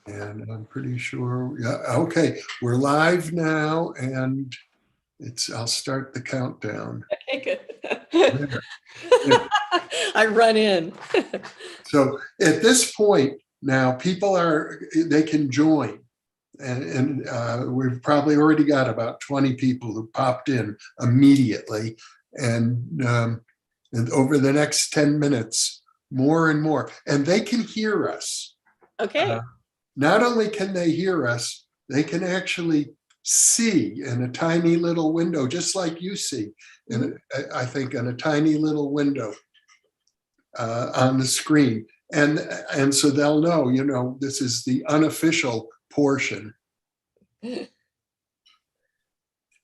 And I'm pretty sure, yeah, okay, we're live now, and I'll start the countdown. Okay, good. I run in. So at this point now, they can join. And we've probably already got about 20 people who popped in immediately. And over the next 10 minutes, more and more. And they can hear us. Okay. Not only can they hear us, they can actually see in a tiny little window, just like you see, I think in a tiny little window on the screen. And so they'll know, this is the unofficial portion.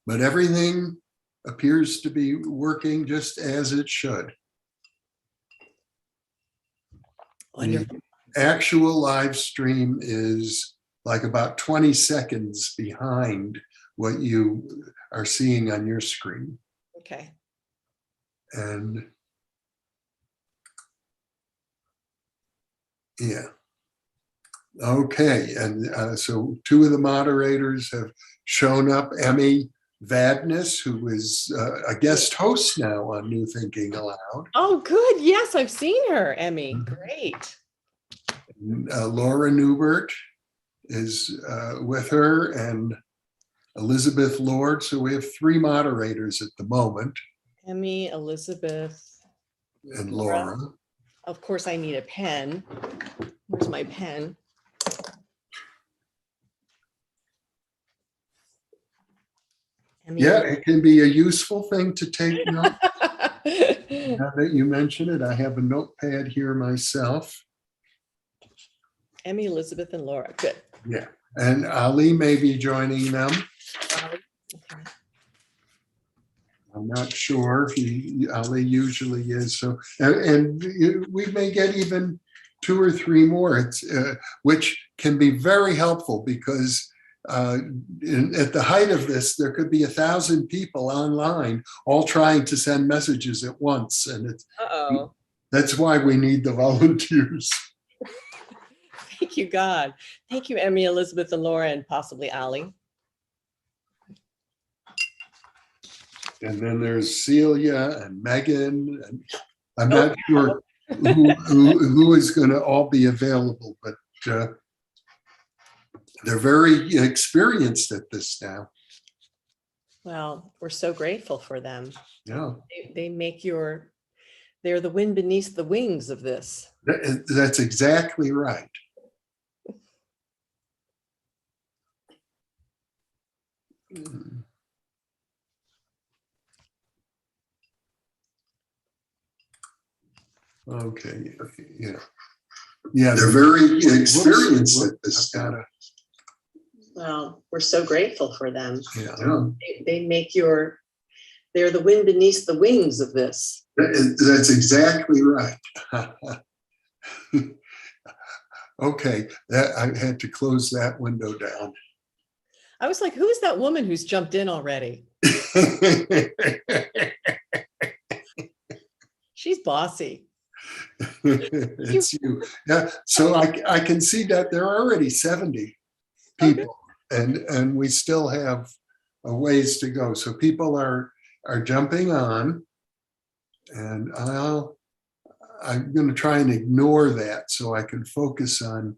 But everything appears to be working just as it should. Wonderful. The actual live stream is like about 20 seconds behind what you are seeing on your screen. Okay. And yeah. Okay, and so two of the moderators have shown up. Emmy Vadnais, who is a guest host now on New Thinking Aloud. Oh, good. Yes, I've seen her, Emmy. Great. Laura Newbert is with her, and Elizabeth Lord. So we have three moderators at the moment. Emmy, Elizabeth, and Laura. Of course, I need a pen. Where's my pen? Emmy. Yeah, it can be a useful thing to take note. Now that you mention it, I have a notepad here myself. Emmy, Elizabeth, and Laura. Good. Yeah, and Ali may be joining them. Okay. I'm not sure. Ali usually is. So, and we may get even 2 or 3 more, which can be very helpful because at the height of this, there could be 1,000 people online all trying to send messages at once, and that's why we need the volunteers. Thank you, God. Thank you, Emmy, Elizabeth, and Laura, and possibly Ali. And then there's Celia and Megan, and I'm not sure who is going to all be available, but they're very experienced at this now. Well, we're so grateful for them. Yeah. They make they're the wind beneath the wings of this. That's exactly right. Okay. Yeah, they're very experienced at this kind of. Well, we're so grateful for them. Yeah. They make they're the wind beneath the wings of this. That's exactly right. Okay, I had to close that window down. I was like, who is that woman who's jumped in already? She's bossy. It's you. Yeah. So I can see that there are already 70 people, and we still have a ways to go. So people are jumping on, and I'm going to try and ignore that so I can focus on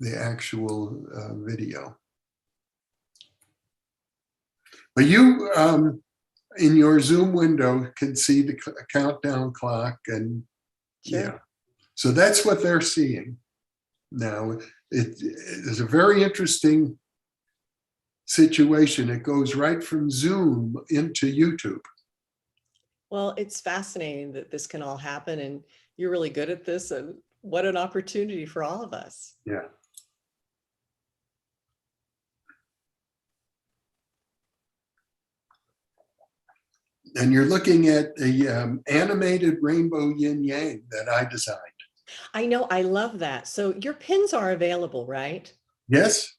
the actual video. But you, in your Zoom window, can see the countdown clock, and sure. Yeah, so that's what they're seeing now. It is a very interesting situation. It goes right from Zoom into YouTube. Well, it's fascinating that this can all happen, and you're really good at this, and what an opportunity for all of us. Yeah. And you're looking at the animated rainbow yin yang that I designed. I know, I love that. So your pins are available, right? Yes.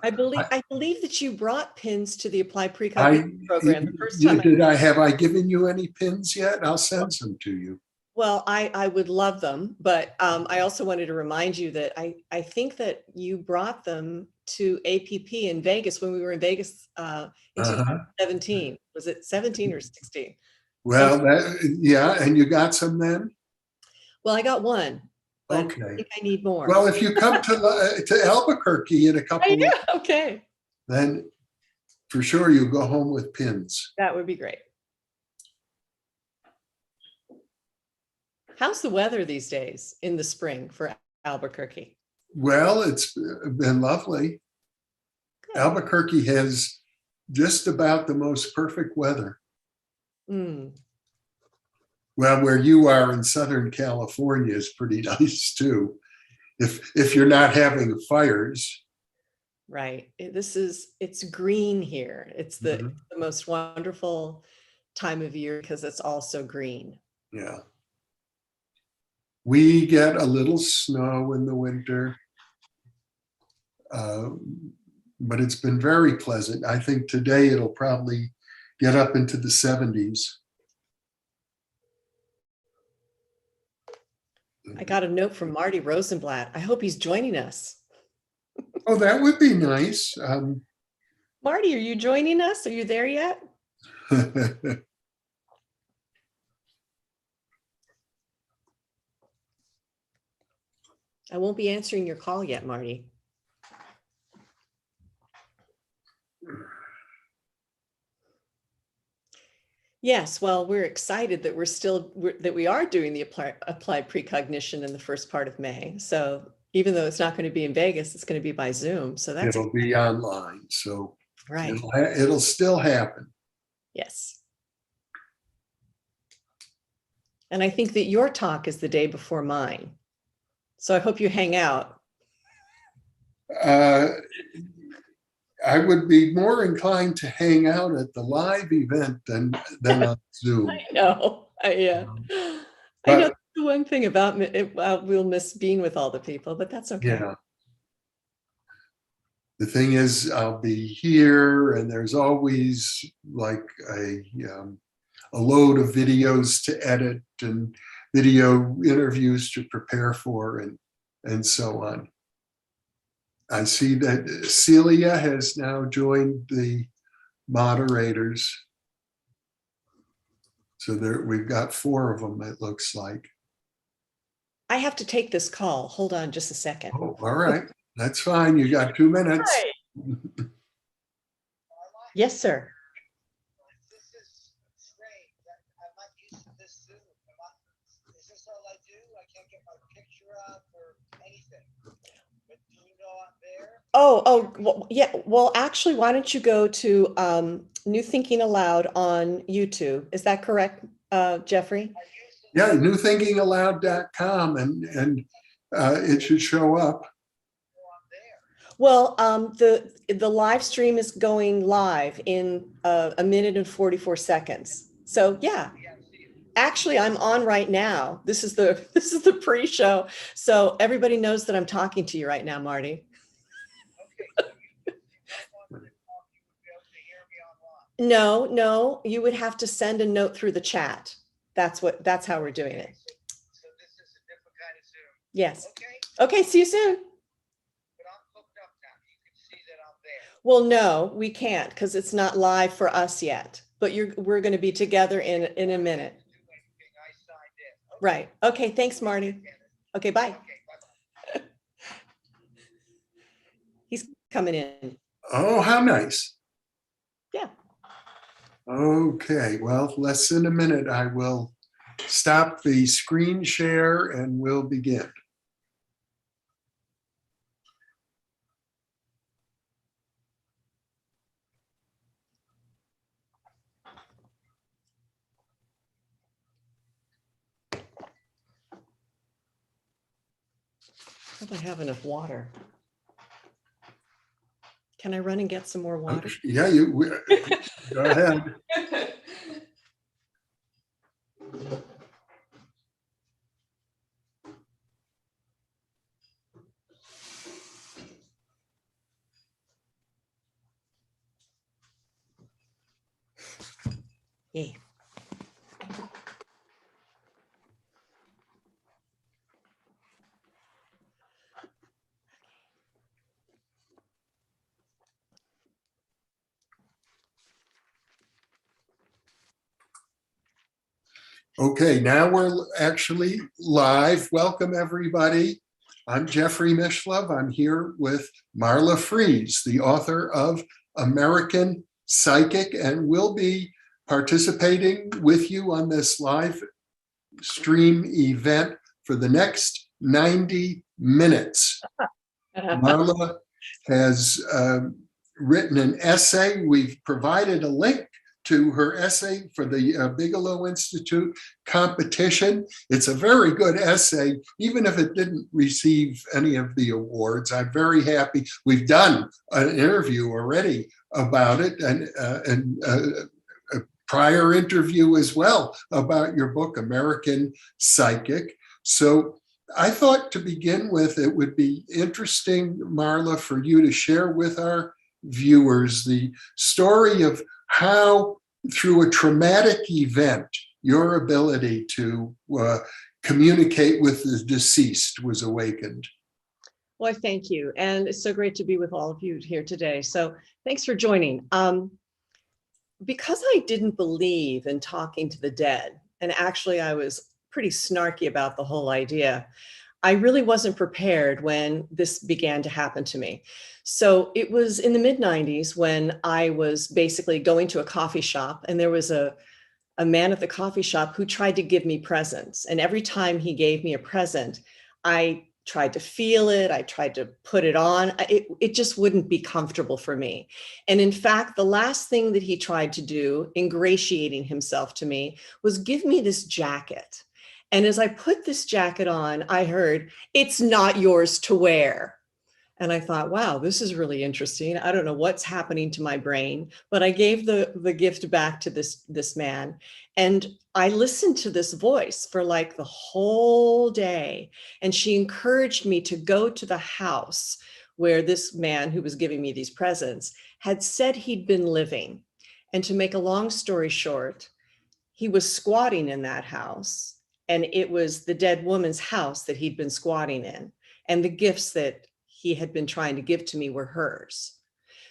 I believe that you brought pins to the Applied Precognition program the first time. Have I given you any pins yet? I'll send some to you. Well, I would love them, but I also wanted to remind you that I think that you brought them to APP in Vegas when we were in Vegas in Uh-huh. 2017. Was it 17 or 16? Well, yeah, and you got some then? Well, I got one, but I Okay. think I need more. Well, if you come to Albuquerque in a I couple know. weeks, Okay. then for sure you go home with pins. That would be great. How's the weather these days in the spring for Albuquerque? Well, it's been lovely. Good. Albuquerque has just about the most perfect weather. Mm, Well, where you are in Southern California is pretty nice too. If you're not having fires. right. It's green here. It's the, Mhm. the most wonderful time of year because it's all so green. Yeah. We get a little snow in the winter, uh, but it's been very pleasant. I think today it'll probably get up into the 70s. I got a note from Marty Rosenblatt. I hope he's joining us. Oh, that would be nice. Marty, are you joining us? Are you there yet? I won't be answering your call yet, Marty. Yes, well, we're excited that that we are doing the applied precognition in the first part of May. So even though it's not going to be in Vegas, it's going to be by Zoom. So that's It'll be online, so right. it'll still happen. Yes. And I think that your talk is the day before mine. So I hope you hang out. I would be more inclined to hang out at the live event than on Zoom. I know. Yeah. I know But that's the one thing about it, we'll miss being with all the people, but that's okay. yeah, the thing is, I'll be here, and there's always like a load of videos to edit and video interviews to prepare for, and so on. I see that Celia has now joined the moderators. So we've got 4 of them, it looks like. I have to take this call. Hold on just a second. Oh, all right. That's fine. You got 2 minutes. Right. Yes, sir. This is strange. I'm not used to this Zoom. Is this all I do? I can't get my picture up or anything. But do you know I'm there? Well, yeah. Well, actually, why don't you go to New Thinking Aloud on YouTube? Is that correct, Jeffrey? Yeah, newthinkingaloud.com, and it should show up. Well, the live stream is going live in 1 minute and 44 seconds. So yeah, actually, I'm on right now. This is the pre-show, so everybody knows that I'm talking to you right now, Marty. No, you would have to send a note through the chat. That's how we're doing it. So this is a different kind of Zoom. Yes. Okay. Okay, see you soon. But I'm hooked up now. You can see that I'm there. Well, no, we can't because it's not live for us yet. But we're going to be together in a minute. I signed in. Okay. Right. Okay, thanks, Marty. Okay, bye. Okay, bye-bye. He's coming in. Oh, how nice. Yeah. Okay, well, less than a minute. I will stop the screen share and we'll begin. Hope I have enough water. Can I run and get some more water? Yeah, go ahead. Yay. Okay, now we're actually live. Welcome, everybody. I'm Jeffrey Mishlove. I'm here with Marla Frees, the author of American Psychic, and we'll be participating with you on this live stream event for the next 90 minutes. Marla has written an essay. We've provided a link to her essay for the Bigelow Institute competition. It's a very good essay, even if it didn't receive any of the awards. I'm very happy. We've done an interview already about it, and a prior interview as well about your book, American Psychic. So I thought to begin with, it would be interesting, Marla, for you to share with our viewers the story of how, through a traumatic event, your ability to communicate with the deceased was awakened. Well, thank you. And it's so great to be with all of you here today. So thanks for joining. Because I didn't believe in talking to the dead, and actually I was pretty snarky about the whole idea, I really wasn't prepared when this began to happen to me. So it was in the mid-90s when I was basically going to a coffee shop, and there was a man at the coffee shop who tried to give me presents. And every time he gave me a present, I tried to feel it. I tried to put it on. It just wouldn't be comfortable for me. And in fact, the last thing that he tried to do, ingratiating himself to me, was give me this jacket. And as I put this jacket on, I heard, "It's not yours to wear." And I thought, wow, this is really interesting. I don't know what's happening to my brain, but I gave the gift back to this man. And I listened to this voice for like the whole day. And she encouraged me to go to the house where this man who was giving me these presents had said he'd been living. And to make a long story short, he was squatting in that house. And it was the dead woman's house that he'd been squatting in. And the gifts that he had been trying to give to me were hers.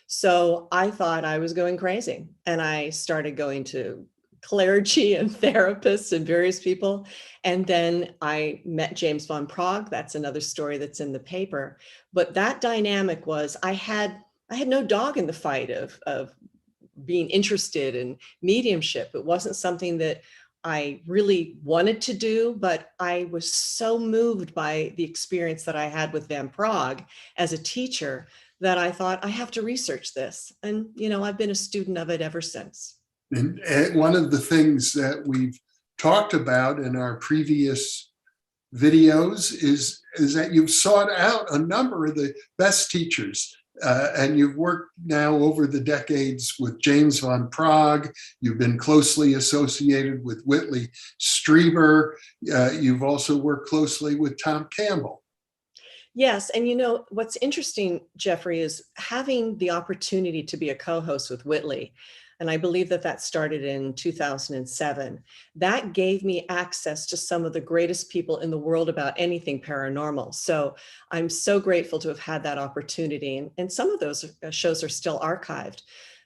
So I thought I was going crazy. And I started going to clergy and therapists and various people. And then I met James Van Praagh. That's another story that's in the paper. But that dynamic was, I had no dog in the fight of being interested in mediumship. It wasn't something that I really wanted to do, but I was so moved by the experience that I had with Van Praagh as a teacher that I thought I have to research this. And, you know, I've been a student of it ever since. And one of the things that we've talked about in our previous videos is that you've sought out a number of the best teachers. And you've worked now over the decades with James Van Praagh. You've been closely associated with Whitley Strieber. You've also worked closely with Tom Campbell. Yes. And you know, what's interesting, Jeffrey, is having the opportunity to be a co-host with Whitley. And I believe that started in 2007. That gave me access to some of the greatest people in the world about anything paranormal. So I'm so grateful to have had that opportunity. And some of those shows are still archived.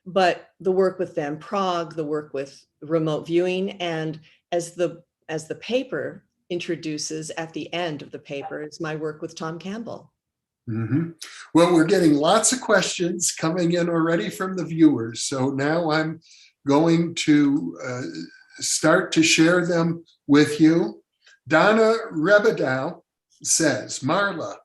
But the work with Van Praagh, the work with remote viewing, and as the paper introduces at the end of the paper, is my work with Tom Campbell. Mm-hmm. Well, we're getting lots of questions coming in already from the viewers. So now I'm going to start to share them with you. Donna Rebedow says, Marla,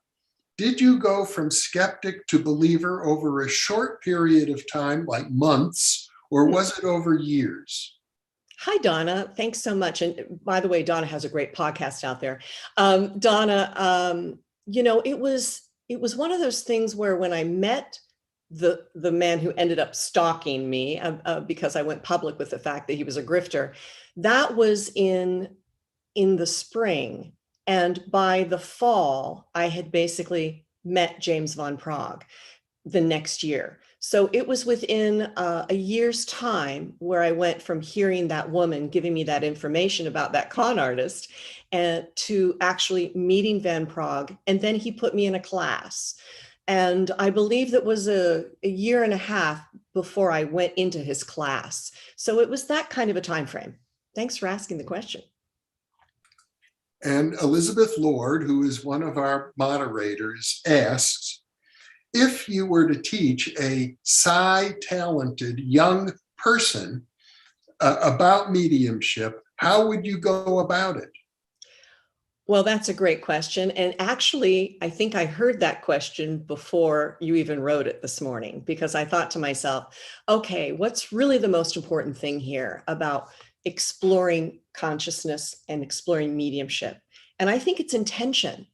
did you go from skeptic to believer over a short period of time, like months, or was it over years? Hi, Donna. Thanks so much. And by the way, Donna has a great podcast out there. Donna, you know, it was one of those things where when I met the man who ended up stalking me because I went public with the fact that he was a grifter, that was in the spring. And by the fall, I had basically met James Van Praagh the next year. So it was within a year's time where I went from hearing that woman giving me that information about that con artist and to actually meeting Van Praagh. And then he put me in a class. And I believe that was a year and a half before I went into his class. So it was that kind of a time frame. Thanks for asking the question. And Elizabeth Lord, who is one of our moderators, asks, if you were to teach a Psy talented young person about mediumship, how would you go about it? Well, that's a great question. And actually, I think I heard that question before you even wrote it this morning, because I thought to myself, okay, what's really the most important thing here about exploring consciousness and exploring mediumship? And I think it's intention.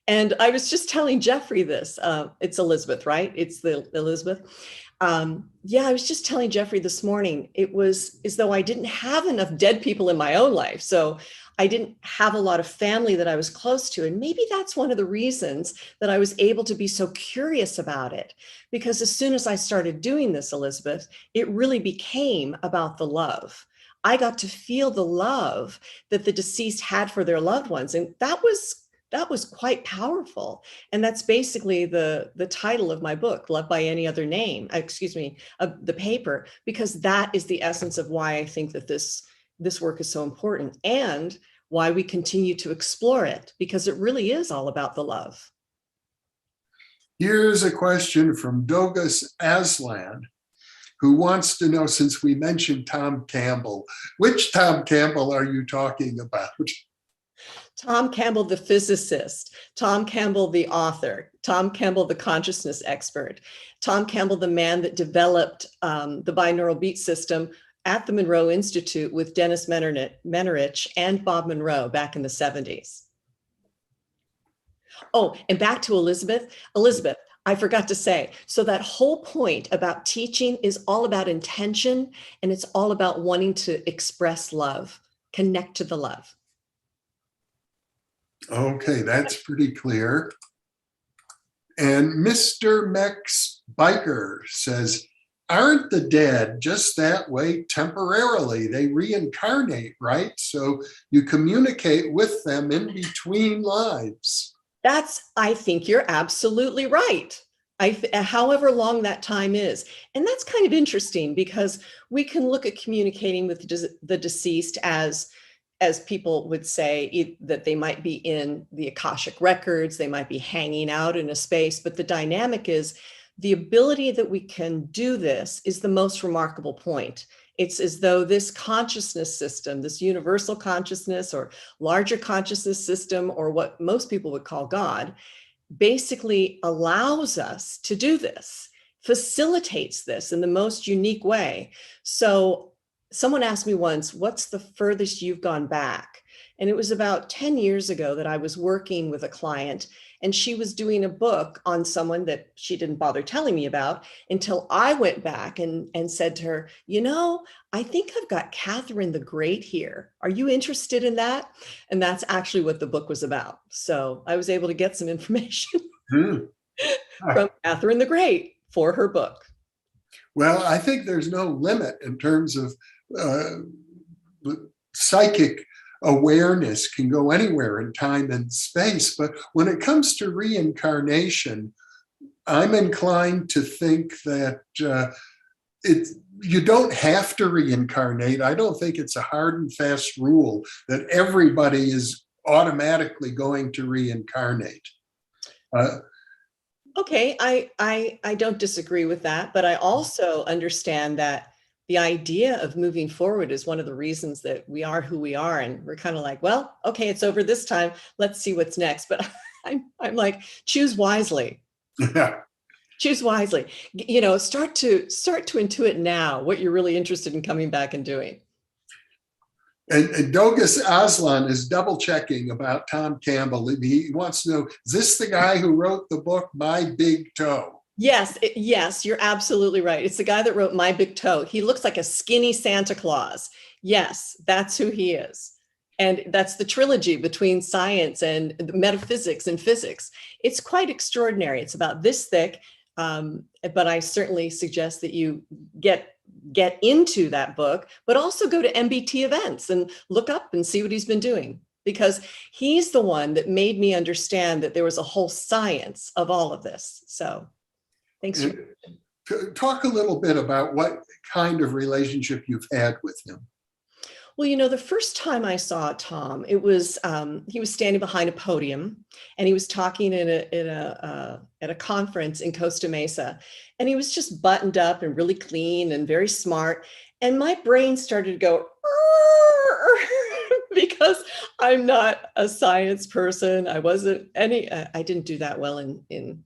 And I was just telling Jeffrey this. It's Elizabeth, right? It's the Elizabeth. Yeah, I was just telling Jeffrey this morning, it was as though I didn't have enough dead people in my own life. So I didn't have a lot of family that I was close to. And maybe that's one of the reasons that I was able to be so curious about it. Because as soon as I started doing this, Elizabeth, it really became about the love. I got to feel the love that the deceased had for their loved ones. And that was quite powerful. And that's basically the title of my book, Love by Any Other Name, of the paper, because that is the essence of why I think that this work is so important and why we continue to explore it, because it really is all about the love. Here's a question from Douglas Aslan, who wants to know, since we mentioned Tom Campbell, which Tom Campbell are you talking about? Tom Campbell, the physicist, Tom Campbell, the author, Tom Campbell, the consciousness expert, Tom Campbell, the man that developed the binaural beat system at the Monroe Institute with Dennis Menerich and Bob Monroe back in the 70s. Oh, and back to Elizabeth. Elizabeth, I forgot to say, so that whole point about teaching is all about intention, and it's all about wanting to express love, connect to the love. Okay, that's pretty clear. And Mr. Mex Biker says, aren't the dead just that way temporarily? They reincarnate, right? So you communicate with them in between lives. I think you're absolutely right. However long that time is. And that's kind of interesting because we can look at communicating with the deceased as people would say that they might be in the Akashic records, they might be hanging out in a space, but the dynamic is the ability that we can do this is the most remarkable point. It's as though this consciousness system, this universal consciousness or larger consciousness system, or what most people would call God, basically allows us to do this, facilitates this in the most unique way. So someone asked me once, what's the furthest you've gone back? And it was about 10 years ago that I was working with a client, and she was doing a book on someone that she didn't bother telling me about until I went back and said to her, I think I've got Catherine the Great here. Are you interested in that? And that's actually what the book was about. So I was able to get some information from Catherine the Great for her book. Well, I think there's no limit in terms of psychic awareness can go anywhere in time and space. But when it comes to reincarnation, I'm inclined to think that you don't have to reincarnate. I don't think it's a hard and fast rule that everybody is automatically going to reincarnate. Okay, I don't disagree with that, but I also understand that the idea of moving forward is one of the reasons that we are who we are. And we're kind of like, well, okay, it's over this time. Let's see what's next. But I'm like, choose wisely. Yeah. Choose wisely. Start to intuit now what you're really interested in coming back and doing. And Dogus Aslan is double checking about Tom Campbell. He wants to know, is this the guy who wrote the book, My Big Toe? Yes, you're absolutely right. It's the guy that wrote My Big Toe. He looks like a skinny Santa Claus. Yes, that's who he is. And that's the trilogy between science and metaphysics and physics. It's quite extraordinary. It's about this thick, but I certainly suggest that you get into that book, but also go to MBT events and look up and see what he's been doing, because he's the one that made me understand that there was a whole science of all of this. So thanks. Talk a little bit about what kind of relationship you've had with him. Well, the first time I saw Tom, it was he was standing behind a podium, and he was talking at a conference in Costa Mesa, and he was just buttoned up and really clean and very smart. And my brain started to go because I'm not a science person. I wasn't any. I didn't do that well in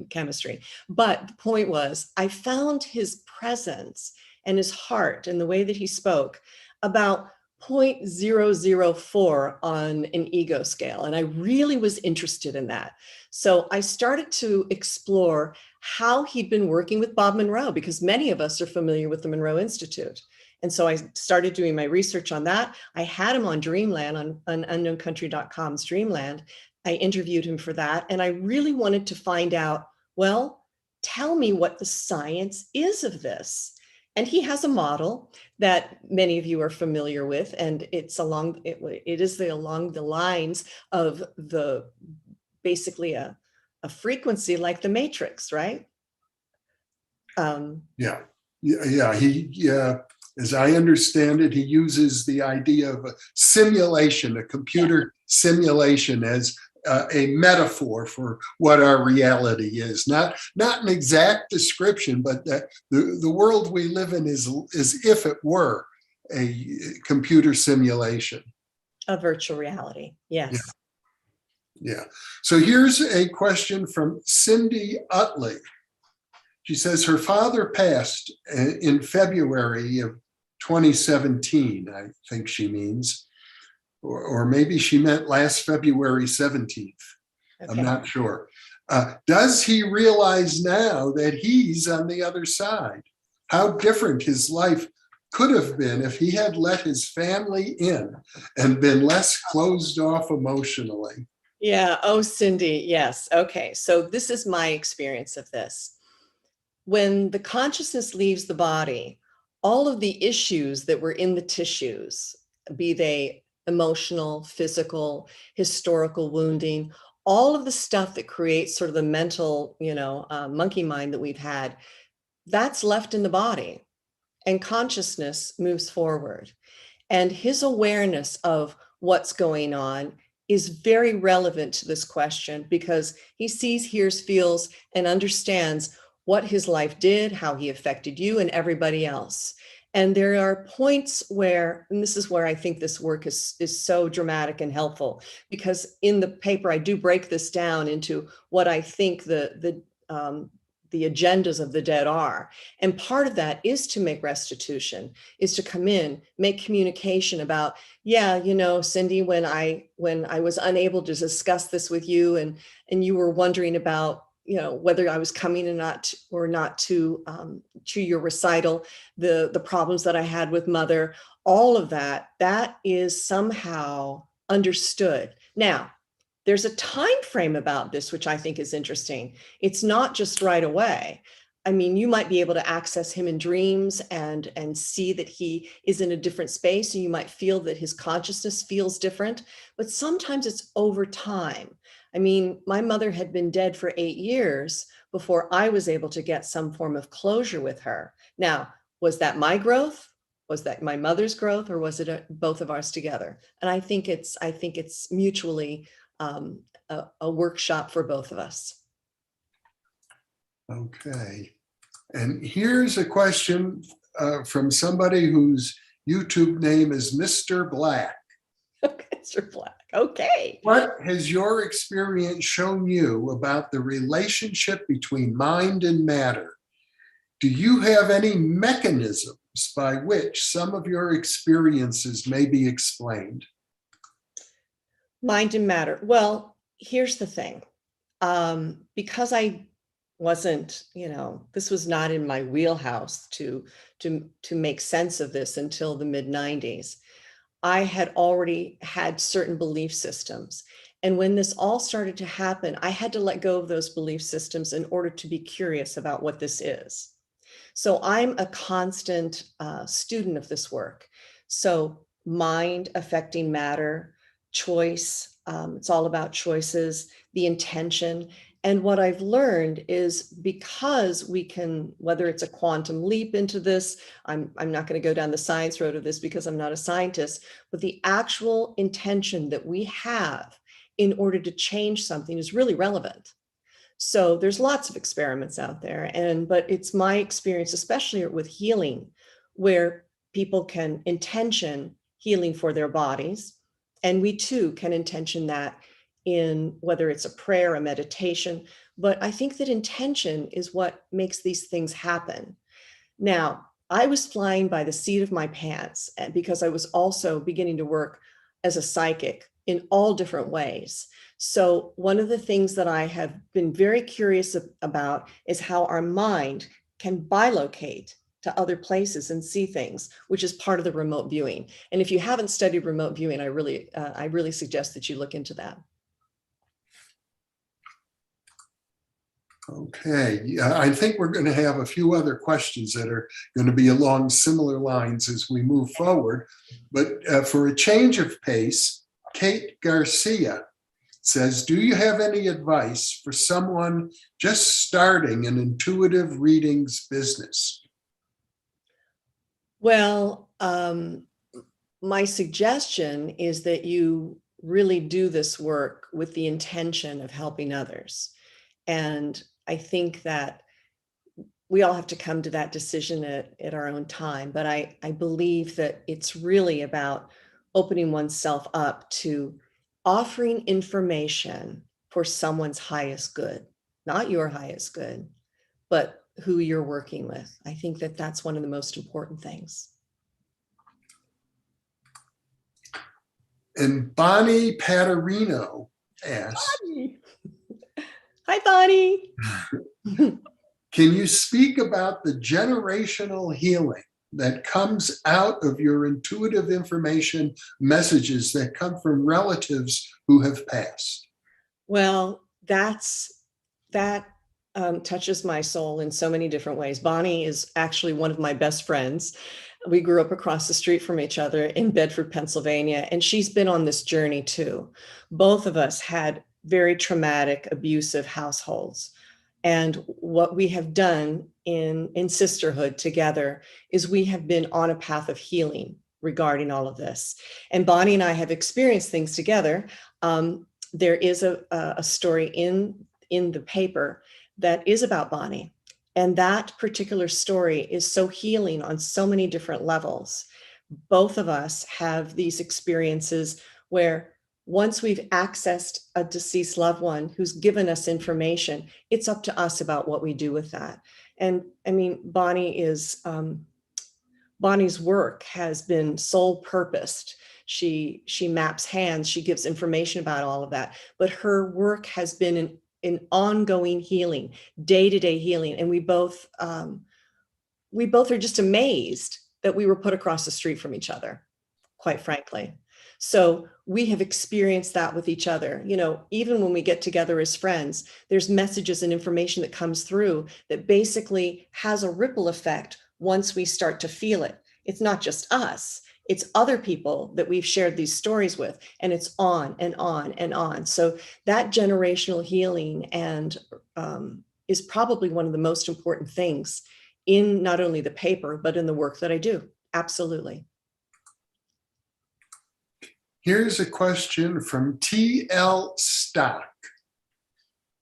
chemistry. But the point was, I found his presence and his heart and the way that he spoke about 0.004 on an ego scale. And I really was interested in that. So I started to explore how he'd been working with Bob Monroe, because many of us are familiar with the Monroe Institute. And so I started doing my research on that. I had him on Dreamland, on unknowncountry.com's Dreamland. I interviewed him for that. And I really wanted to find out, well, tell me what the science is of this. And he has a model that many of you are familiar with, and it's along the lines of basically a frequency like the matrix, right? Yeah. He, as I understand it, he uses the idea of a simulation, a computer simulation, as a metaphor for what our reality is. Not an exact description, but that the world we live in is as if it were a computer simulation. A virtual reality, yes. Yeah. So here's a question from Cindy Utley. She says her father passed in February of 2017, I think she means. Or maybe she meant last February 17th. Okay. I'm not sure. Does he realize now that he's on the other side? How different his life could have been if he had let his family in and been less closed off emotionally. Yeah. Oh, Cindy. Yes. Okay. So this is my experience of this. When the consciousness leaves the body, all of the issues that were in the tissues, be they emotional, physical, historical wounding, all of the stuff that creates sort of the mental, monkey mind that we've had, that's left in the body, and consciousness moves forward. And his awareness of what's going on is very relevant to this question, because he sees, hears, feels, and understands what his life did, how he affected you and everybody else. And there are points where, and this is where I think this work is so dramatic and helpful, because in the paper, I do break this down into what I think the agendas of the dead are. And part of that is to make restitution, is to come in, make communication about, Cindy, when I was unable to discuss this with you, and you were wondering about, whether I was coming or not to your recital, the problems that I had with Mother, all of that is somehow understood. Now, there's a time frame about this, which I think is interesting. It's not just right away. I mean, you might be able to access him in dreams and see that he is in a different space. And you might feel that his consciousness feels different, but sometimes it's over time. I mean, my mother had been dead for 8 years before I was able to get some form of closure with her. Now, was that my growth? Was that my mother's growth, or was it both of ours together? And I think it's mutually a workshop for both of us. Okay. And here's a question from somebody whose YouTube name is Mr. Black. Okay, Mr. Black. Okay. What has your experience shown you about the relationship between mind and matter? Do you have any mechanisms by which some of your experiences may be explained? Mind and matter. Well, here's the thing. Because I wasn't, this was not in my wheelhouse to make sense of this until the mid-90s. I had already had certain belief systems. And when this all started to happen, I had to let go of those belief systems in order to be curious about what this is. So I'm a constant student of this work. So mind affecting matter, choice, it's all about choices, the intention. And what I've learned is because we can, whether it's a quantum leap into this, I'm not going to go down the science road of this because I'm not a scientist, but the actual intention that we have in order to change something is really relevant. So there's lots of experiments out there, but it's my experience, especially with healing, where people can intention healing for their bodies. And we too can intention that in whether it's a prayer, a meditation. But I think that intention is what makes these things happen. Now, I was flying by the seat of my pants because I was also beginning to work as a psychic in all different ways. So one of the things that I have been very curious about is how our mind can bilocate to other places and see things, which is part of the remote viewing. And if you haven't studied remote viewing, I really suggest that you look into that. Okay, yeah, I think we're going to have a few other questions that are going to be along similar lines as we move forward. But for a change of pace, Kate Garcia says, do you have any advice for someone just starting an intuitive readings business? Well, my suggestion is that you really do this work with the intention of helping others. And I think that we all have to come to that decision at our own time. But I believe that it's really about opening oneself up to offering information for someone's highest good, not your highest good, but who you're working with. I think that that's one of the most important things. And Bonnie Paterino asks, Bonnie. Hi, Bonnie. can you speak about the generational healing that comes out of your intuitive information messages that come from relatives who have passed? Well, that touches my soul in so many different ways. Bonnie is actually one of my best friends. We grew up across the street from each other in Bedford, Pennsylvania, and she's been on this journey too. Both of us had very traumatic, abusive households. And what we have done in sisterhood together is we have been on a path of healing regarding all of this. And Bonnie and I have experienced things together. There is a story in the paper that is about Bonnie. And that particular story is so healing on so many different levels. Both of us have these experiences where once we've accessed a deceased loved one who's given us information, it's up to us about what we do with that. And I mean, Bonnie's work has been soul purposed. She maps hands, she gives information about all of that, but her work has been an ongoing healing, day-to-day healing. And we both are just amazed that we were put across the street from each other, quite frankly. So we have experienced that with each other. You know, even when we get together as friends, there's messages and information that comes through that basically has a ripple effect once we start to feel it. It's not just us, it's other people that we've shared these stories with, and it's on and on and on. So that generational healing and is probably one of the most important things in not only the paper, but in the work that I do. Absolutely. Here's a question from T.L. Stock,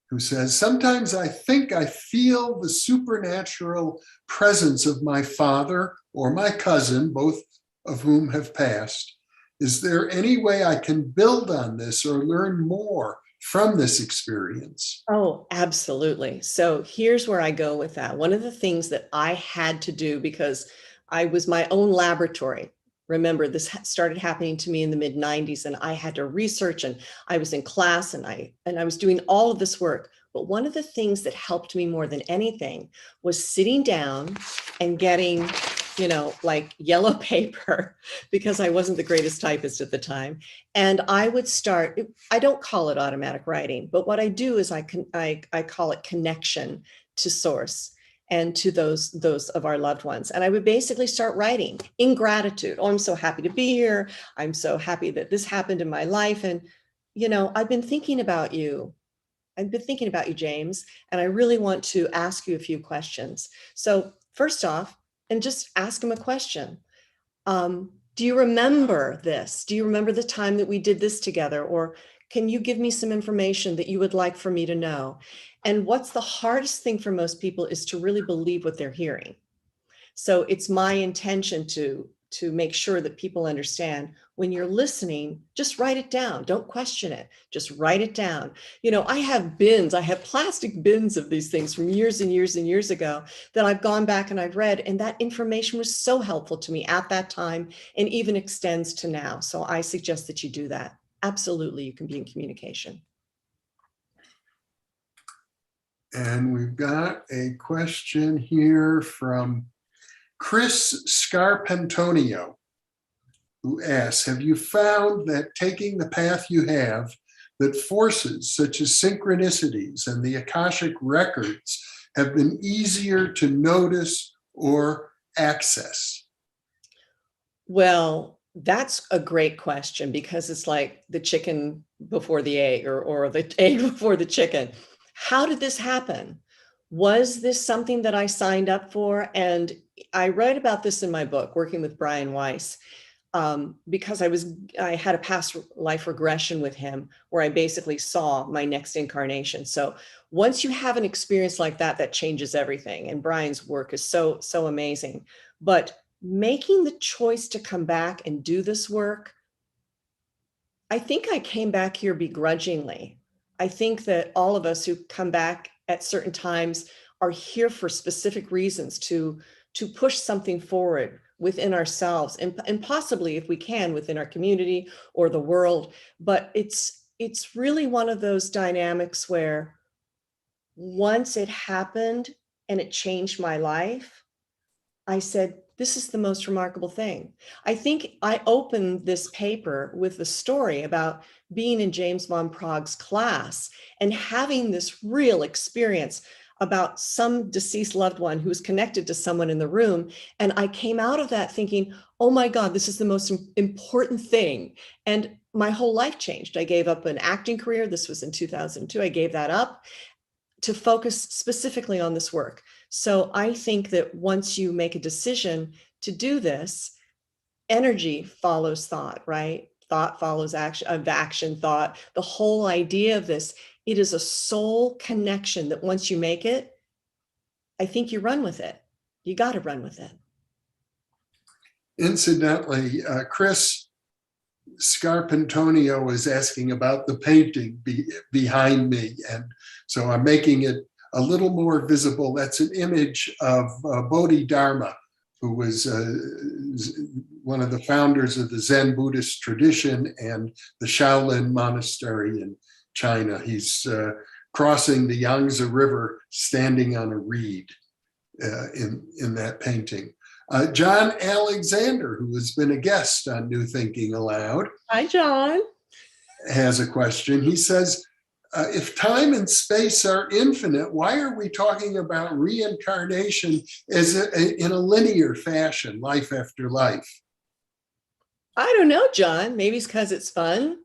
who says, sometimes I think I feel the supernatural presence of my father or my cousin, both of whom have passed. Is there any way I can build on this or learn more from this experience? Oh, absolutely. So here's where I go with that. One of the things that I had to do, because I was my own laboratory. Remember, this started happening to me in the mid-90s, and I had to research, and I was in class, and I was doing all of this work. But one of the things that helped me more than anything was sitting down and getting, like yellow paper, because I wasn't the greatest typist at the time. And I would start, I don't call it automatic writing, but what I do is I call it connection to source and to those of our loved ones. And I would basically start writing in gratitude. Oh, I'm so happy to be here. I'm so happy that this happened in my life. And, I've been thinking about you I've been thinking about you, James, and I really want to ask you a few questions. So first off, and just ask him a question. Do you remember this? Do you remember the time that we did this together? Or can you give me some information that you would like for me to know? And what's the hardest thing for most people is to really believe what they're hearing. So it's my intention to make sure that people understand when you're listening, just write it down. Don't question it. Just write it down. You know, I have plastic bins of these things from years and years and years ago that I've gone back and I've read, and that information was so helpful to me at that time and even extends to now. So I suggest that you do that. Absolutely, you can be in communication. And we've got a question here from Chris Scarpantonio, who asks, have you found that taking the path you have, that forces such as synchronicities and the Akashic records have been easier to notice or access? Well, that's a great question, because it's like the chicken before the egg, or the egg before the chicken. How did this happen? Was this something that I signed up for? And I write about this in my book, Working with Brian Weiss, because I had a past life regression with him where I basically saw my next incarnation. So once you have an experience like that, that changes everything. And Brian's work is so amazing. But making the choice to come back and do this work, I think I came back here begrudgingly. I think that all of us who come back at certain times are here for specific reasons to push something forward within ourselves, and possibly, if we can, within our community or the world. But it's really one of those dynamics where once it happened and it changed my life, I said, this is the most remarkable thing. I think I opened this paper with the story about being in James Van Praagh's class and having this real experience about some deceased loved one who was connected to someone in the room. And I came out of that thinking, oh my God, this is the most important thing. And my whole life changed. I gave up an acting career. This was in 2002. I gave that up to focus specifically on this work. So I think that once you make a decision to do this, energy follows thought, right? Thought follows action, action, thought. The whole idea of this, it is a soul connection that once you make it, I think you run with it. You got to run with it. Incidentally, Chris Scarpantonio is asking about the painting behind me. And so I'm making it a little more visible. That's an image of Bodhidharma, who was one of the founders of the Zen Buddhist tradition and the Shaolin Monastery in China. He's crossing the Yangtze River, standing on a reed in that painting. John Alexander, who has been a guest on New Thinking Aloud. Hi, John. Has a question. He says, if time and space are infinite, why are we talking about reincarnation in a linear fashion, life after life? I don't know, John. Maybe it's because it's fun.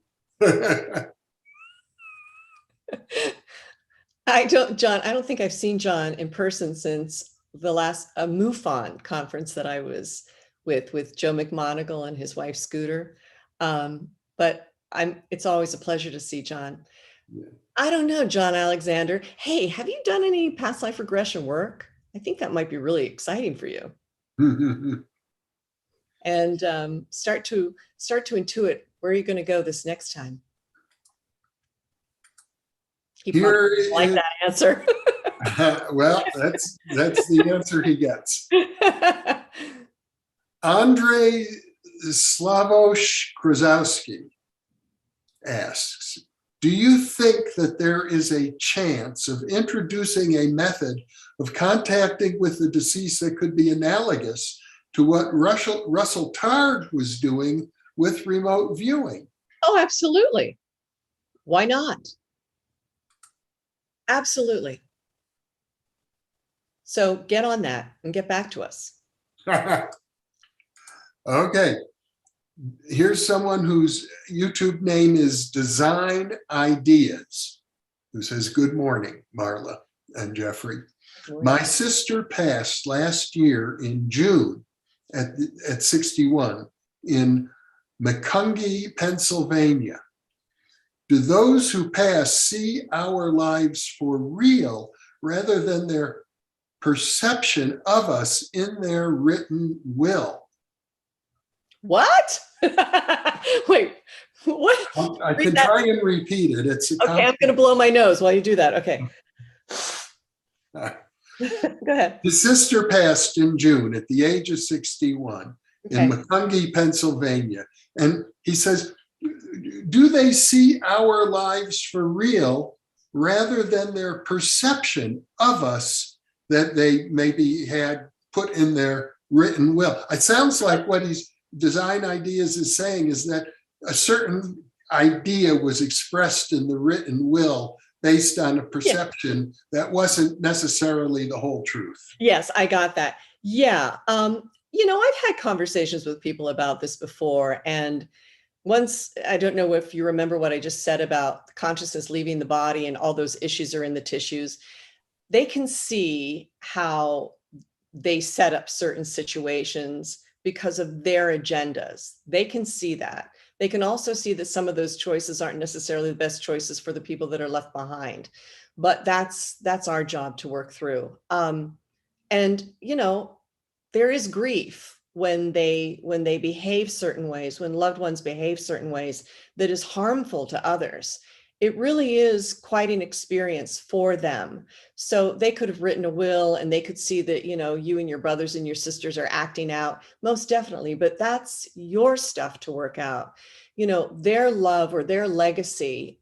I don't think I've seen John in person since the last MUFON conference that I was with Joe McMoneagle and his wife Scooter. But it's always a pleasure to see John. Yeah. I don't know, John Alexander. Hey, have you done any past life regression work? I think that might be really exciting for you. And start to intuit where you're going to go this next time. He probably like that answer. Well, that's the answer he gets. Andrei Slavosh Krasowski asks, do you think that there is a chance of introducing a method of contacting with the deceased that could be analogous to what Russell Targ was doing with remote viewing? Oh, absolutely. Why not? Absolutely. So get on that and get back to us. Okay. Here's someone whose YouTube name is Design Ideas. who says, "Good morning, Marla and Jeffrey. Right. My sister passed last year in June at 61 in Macungie, Pennsylvania. Do those who pass see our lives for real rather than their perception of us in their written will?" What? Wait, what? I Read can that. try and repeat it. It's a Okay, I'm going to blow my nose while you do that. Okay. Go ahead. His sister passed in June at the age of 61 Okay. in Macungie, Pennsylvania. And he says, do they see our lives for real rather than their perception of us that they maybe had put in their written will? It sounds like what he's Design Ideas is saying is that a certain idea was expressed in the written will based on a perception that wasn't necessarily the whole truth. Yes, I got that. Yeah. You know, I've had conversations with people about this before. And once, I don't know if you remember what I just said about consciousness leaving the body and all those issues are in the tissues. They can see how they set up certain situations because of their agendas. They can see that. They can also see that some of those choices aren't necessarily the best choices for the people that are left behind. But that's our job to work through. And, you know, there is grief when they behave certain ways, when loved ones behave certain ways that is harmful to others. It really is quite an experience for them. So they could have written a will and they could see that, you know, you and your brothers and your sisters are acting out, most definitely, but that's your stuff to work out. You know, their love or their legacy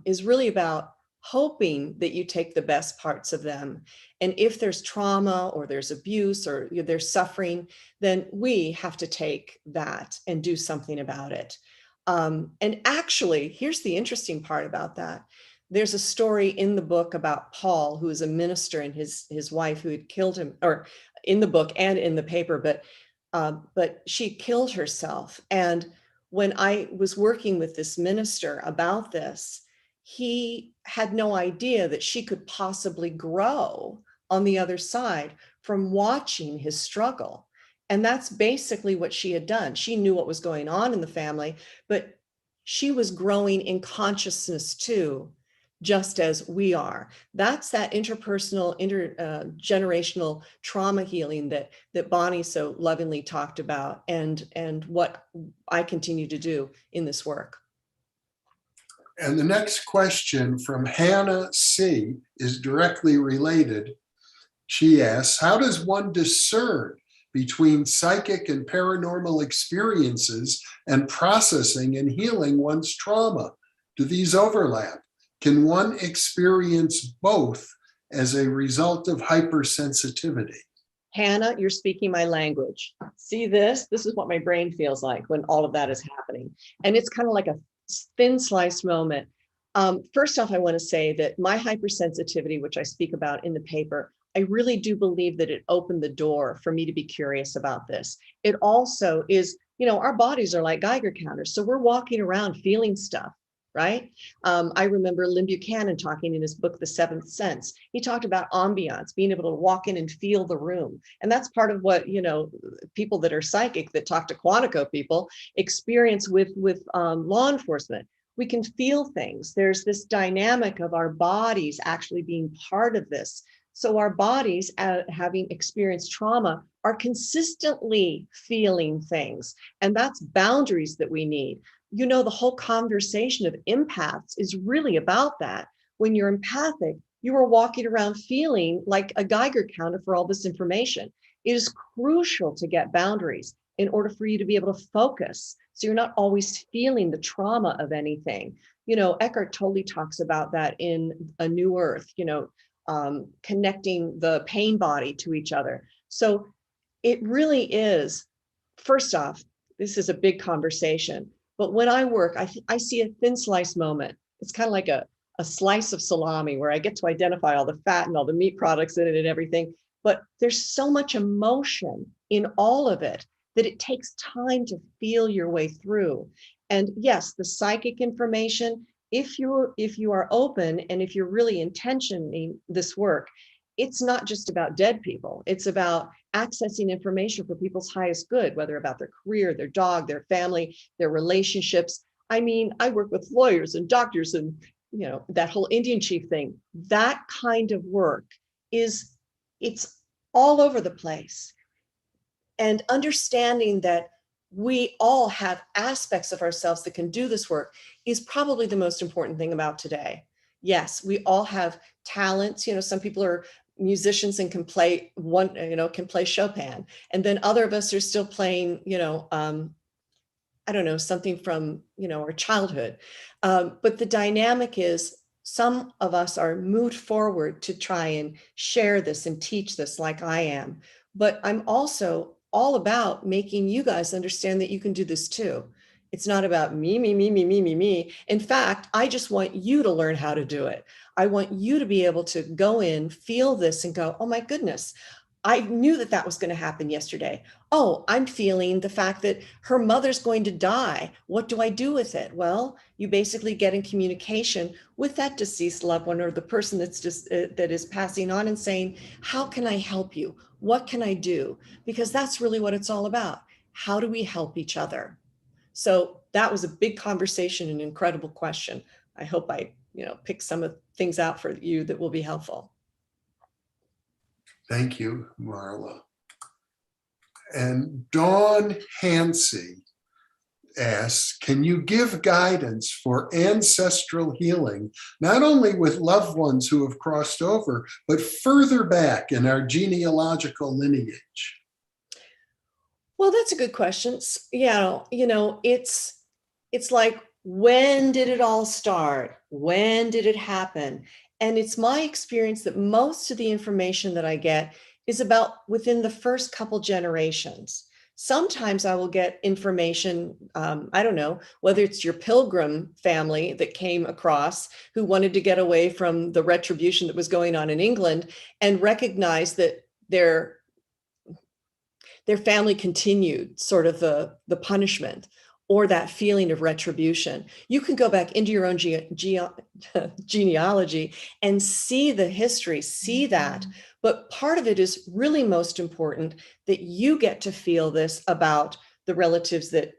is really about hoping that you take the best parts of them. And if there's trauma or there's abuse or there's suffering, then we have to take that and do something about it. And actually, here's the interesting part about that. There's a story in the book about Paul, who is a minister, and his wife who had killed him, or in the book and in the paper, but she killed herself. And when I was working with this minister about this, he had no idea that she could possibly grow on the other side from watching his struggle. And that's basically what she had done. She knew what was going on in the family, but she was growing in consciousness too, just as we are. That's that interpersonal, intergenerational trauma healing that Bonnie so lovingly talked about, and what I continue to do in this work. And the next question from Hannah C. is directly related. She asks, how does one discern between psychic and paranormal experiences and processing and healing one's trauma? Do these overlap? Can one experience both as a result of hypersensitivity? Hannah, you're speaking my language. See this? This is what my brain feels like when all of that is happening. And it's kind of like a thin sliced moment. First off, I want to say that my hypersensitivity, which I speak about in the paper, I really do believe that it opened the door for me to be curious about this. It also is, you know, our bodies are like Geiger counters. So we're walking around feeling stuff, right? I remember Lyn Buchanan talking in his book, The Seventh Sense. He talked about ambiance, being able to walk in and feel the room. And that's part of what, you know, people that are psychic, that talk to Quantico people, experience with law enforcement. We can feel things. There's this dynamic of our bodies actually being part of this. So our bodies, having experienced trauma, are consistently feeling things. And that's boundaries that we need. You know, the whole conversation of empaths is really about that. When you're empathic, you are walking around feeling like a Geiger counter for all this information. It is crucial to get boundaries in order for you to be able to focus. So you're not always feeling the trauma of anything. You know, Eckhart totally talks about that in A New Earth, you know, connecting the pain body to each other. So it really is, first off, this is a big conversation, but when I work, I see a thin slice moment. It's kind of like a slice of salami where I get to identify all the fat and all the meat products in it and everything, but there's so much emotion in all of it that it takes time to feel your way through. And yes, the psychic information if you are open and if you're really intentioning this work, it's not just about dead people. It's about accessing information for people's highest good, whether about their career, their dog, their family, their relationships. I mean, I work with lawyers and doctors and, that whole Indian chief thing. That kind of work it's all over the place. And understanding that we all have aspects of ourselves that can do this work is probably the most important thing about today. Yes, we all have talents. Some people are musicians and can play Chopin, and then other of us are still playing, I don't know, something from, our childhood. But the dynamic is some of us are moved forward to try and share this and teach this like I am. But I'm also all about making you guys understand that you can do this too. It's not about me, me, me, me, me, me, me. In fact, I just want you to learn how to do it. I want you to be able to go in, feel this and go, oh my goodness, I knew that that was going to happen yesterday. Oh, I'm feeling the fact that her mother's going to die. What do I do with it? Well, you basically get in communication with that deceased loved one or the person that's just that is passing on and saying, how can I help you? What can I do? Because that's really what it's all about. How do we help each other? So that was a big conversation, an incredible question. I hope I, pick some of things out for you that will be helpful. Thank you, Marla. And Dawn Hansey asks, can you give guidance for ancestral healing, not only with loved ones who have crossed over, but further back in our genealogical lineage? Well, that's a good question. Yeah, it's like, when did it all start? When did it happen? And it's my experience that most of the information that I get is about within the first couple generations. Sometimes I will get information, I don't know, whether it's your pilgrim family that came across who wanted to get away from the retribution that was going on in England and recognize that their family continued sort of the punishment or that feeling of retribution. You can go back into your own genealogy and see the history, see that. But part of it is really most important that you get to feel this about the relatives that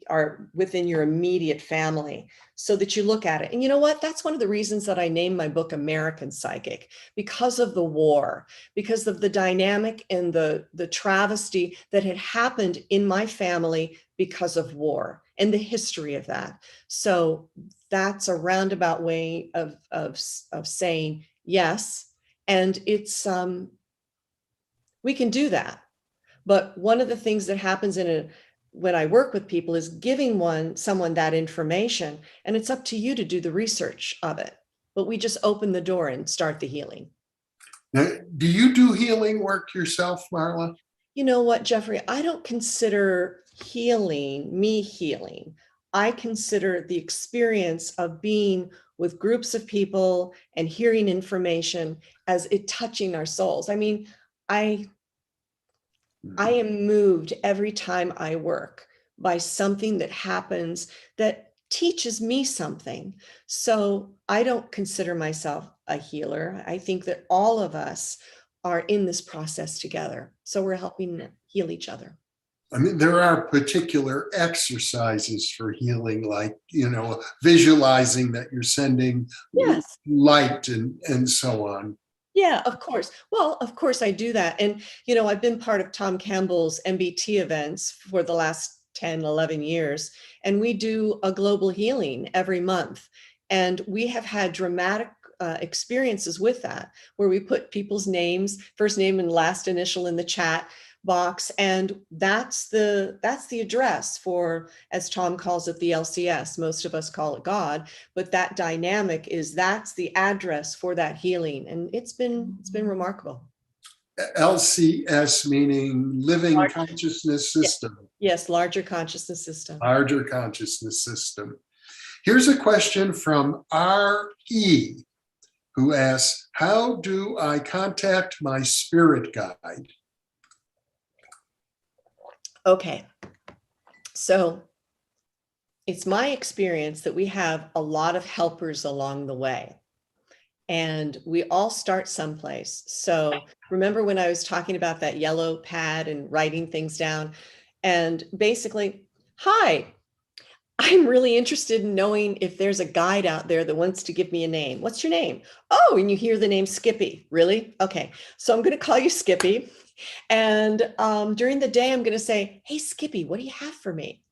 are within your immediate family so that you look at it. And you know what? That's one of the reasons that I named my book American Psychic, because of the war, because of the dynamic and the travesty that had happened in my family because of war and the history of that. So that's a roundabout way of saying yes. And it's, we can do that. But one of the things that happens when I work with people is giving someone that information, and it's up to you to do the research of it. But we just open the door and start the healing. Now, do you do healing work yourself, Marla? You know what, Jeffrey? I don't consider me healing. I consider the experience of being with groups of people and hearing information as it touching our souls. I mean, I am moved every time I work by something that happens that teaches me something. So I don't consider myself a healer. I think that all of us are in this process together. So we're helping heal each other. I mean, there are particular exercises for healing, like, visualizing that you're sending Yes. light and so on. Yeah, of course. Well, of course I do that. And, I've been part of Tom Campbell's MBT events for the last 10, 11 years, and we do a global healing every month. And we have had dramatic experiences with that, where we put people's names, first name and last initial in the chat box. And that's the address for, as Tom calls it, the LCS. Most of us call it God, but that dynamic that's the address for that healing. And it's been remarkable. LCS meaning living consciousness system. Yes, larger consciousness system. Larger consciousness system. Here's a question from R.E., who asks, how do I contact my spirit guide? Okay, so it's my experience that we have a lot of helpers along the way. And we all start someplace. So remember when I was talking about that yellow pad and writing things down? And basically, hi, I'm really interested in knowing if there's a guide out there that wants to give me a name. What's your name? Oh, and you hear the name Skippy. Really? Okay. So I'm going to call you Skippy. And during the day, I'm going to say, hey, Skippy, what do you have for me?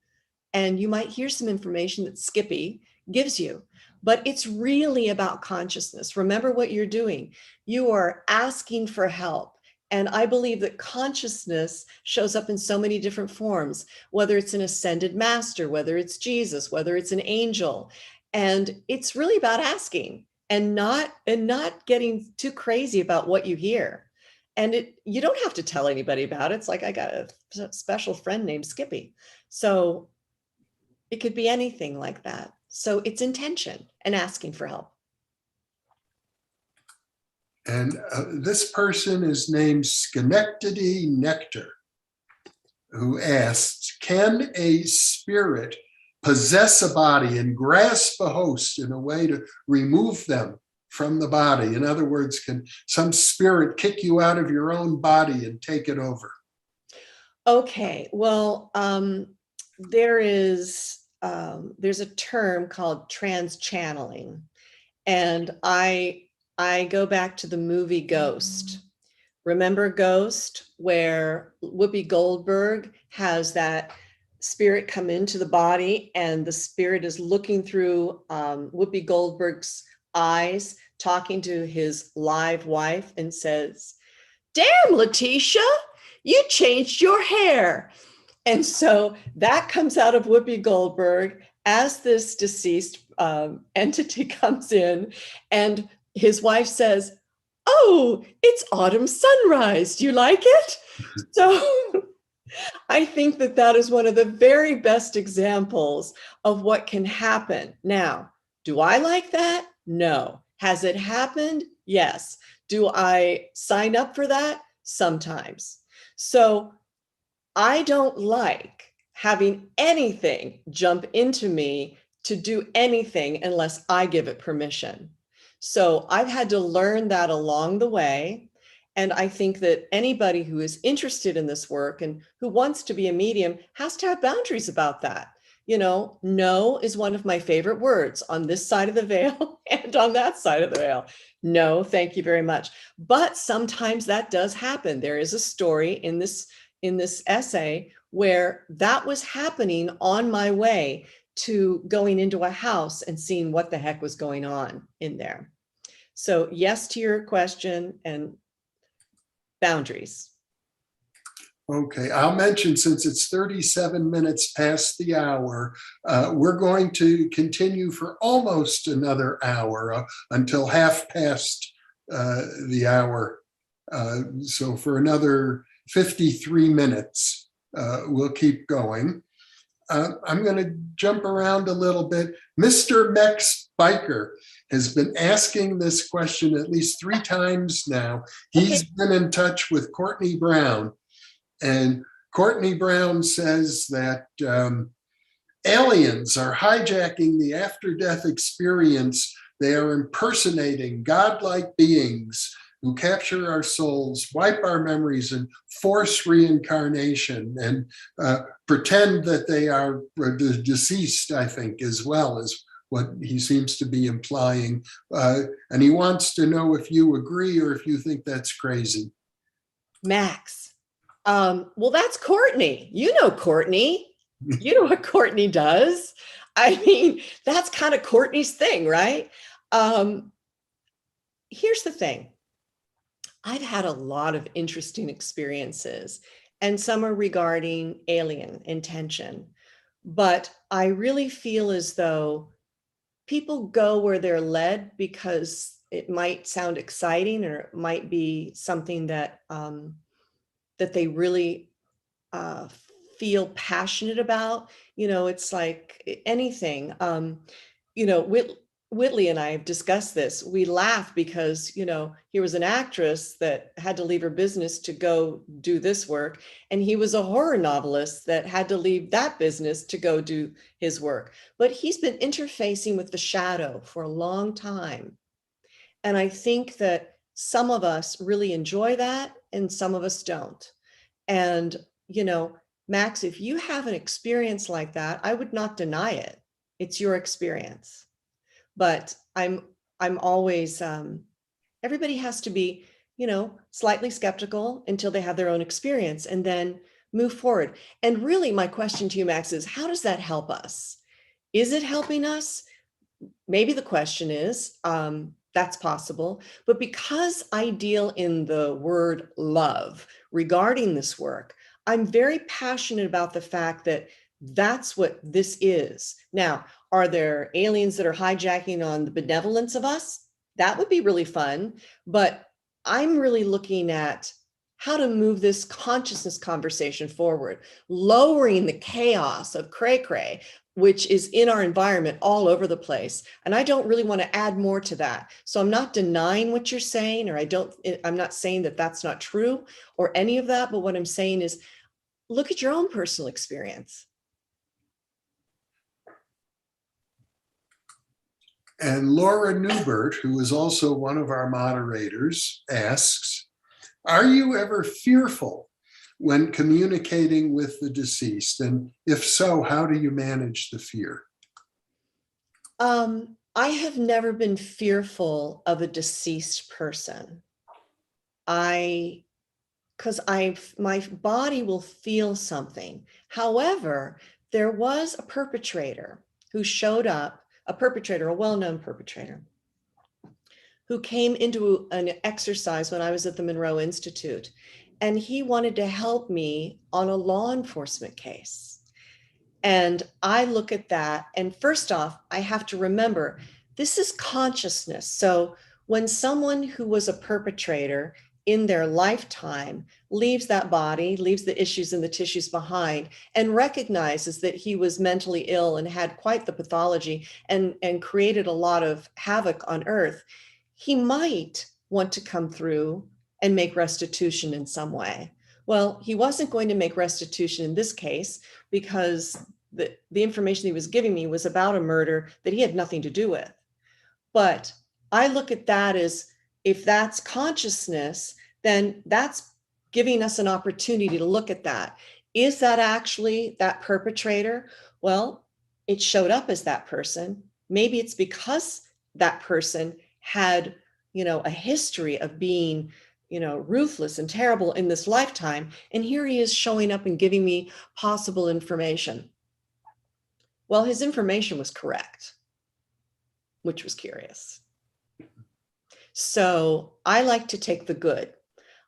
And you might hear some information that Skippy gives you, but it's really about consciousness. Remember what you're doing. You are asking for help. And I believe that consciousness shows up in so many different forms, whether it's an ascended master, whether it's Jesus, whether it's an angel. And it's really about asking and not getting too crazy about what you hear. And you don't have to tell anybody about it. It's like, I got a special friend named Skippy. So it could be anything like that. So it's intention and asking for help. And this person is named Schenectady Nectar, who asks, can a spirit possess a body and grasp a host in a way to remove them from the body? In other words, can some spirit kick you out of your own body and take it over? Okay, well, there's a term called trans-channeling, and I go back to the movie Ghost. Remember Ghost, where Whoopi Goldberg has that spirit come into the body, and the spirit is looking through Whoopi Goldberg's eyes, talking to his live wife, and says, "Damn, Letitia, you changed your hair." And so that comes out of Whoopi Goldberg as this deceased entity comes in, and his wife says, "Oh, it's autumn sunrise. Do you like it?" So I think that that is one of the very best examples of what can happen. Now, do I like that? No. Has it happened? Yes. Do I sign up for that? Sometimes. So I don't like having anything jump into me to do anything unless I give it permission. So I've had to learn that along the way. And I think that anybody who is interested in this work and who wants to be a medium has to have boundaries about that. You know, no is one of my favorite words on this side of the veil and on that side of the veil. No, thank you very much. But sometimes that does happen. There is a story in this essay where that was happening on my way to going into a house and seeing what the heck was going on in there. So yes to your question, and boundaries. Okay, I'll mention, since it's 37 minutes past the hour, we're going to continue for almost another hour until half past the hour. So for another 53 minutes, we'll keep going. I'm going to jump around a little bit. Mr. Mex Biker has been asking this question at least 3 times now. He's been in touch with Courtney Brown, and Courtney Brown says that aliens are hijacking the after-death experience. They are impersonating godlike beings who capture our souls, wipe our memories, and force reincarnation, and pretend that they are deceased, I think, as well, as what he seems to be implying. And he wants to know if you agree or if you think that's crazy. Max, well, that's Courtney. You know Courtney. You know what Courtney does. I mean, that's kind of Courtney's thing, right? Here's the thing. I've had a lot of interesting experiences, and some are regarding alien intention. But I really feel as though people go where they're led because it might sound exciting, or it might be something that that they really feel passionate about. You know, it's like anything. You know, Whitley and I have discussed this. We laugh because, he was an actress that had to leave her business to go do this work. And he was a horror novelist that had to leave that business to go do his work. But he's been interfacing with the shadow for a long time. And I think that some of us really enjoy that and some of us don't. And, Max, if you have an experience like that, I would not deny it. It's your experience. But I'm always, everybody has to be, slightly skeptical until they have their own experience and then move forward. And really my question to you, Max, is how does that help us? Is it helping us? Maybe the question is, that's possible. But because I deal in the word love regarding this work, I'm very passionate about the fact that that's what this is. Now, are there aliens that are hijacking on the benevolence of us? That would be really fun. But I'm really looking at how to move this consciousness conversation forward, lowering the chaos of cray-cray, which is in our environment all over the place. And I don't really want to add more to that. So I'm not denying what you're saying, or I'm not saying that that's not true or any of that. But what I'm saying is, look at your own personal experience. And Laura Newbert, who is also one of our moderators, asks, are you ever fearful when communicating with the deceased? And if so, how do you manage the fear? I have never been fearful of a deceased person. Because my body will feel something. However, there was a perpetrator who showed up, a well-known perpetrator, who came into an exercise when I was at the Monroe Institute, and he wanted to help me on a law enforcement case. And I look at that, and first off, I have to remember, this is consciousness. So when someone who was a perpetrator in their lifetime leaves that body, leaves the issues and the tissues behind, and recognizes that he was mentally ill and had quite the pathology and created a lot of havoc on earth, he might want to come through and make restitution in some way. Well, he wasn't going to make restitution in this case because the information he was giving me was about a murder that he had nothing to do with. But I look at that as, if that's consciousness, then that's giving us an opportunity to look at that. Is that actually that perpetrator? Well, it showed up as that person. Maybe it's because that person had, a history of being, ruthless and terrible in this lifetime. And here he is showing up and giving me possible information. Well, his information was correct, which was curious. So I like to take the good.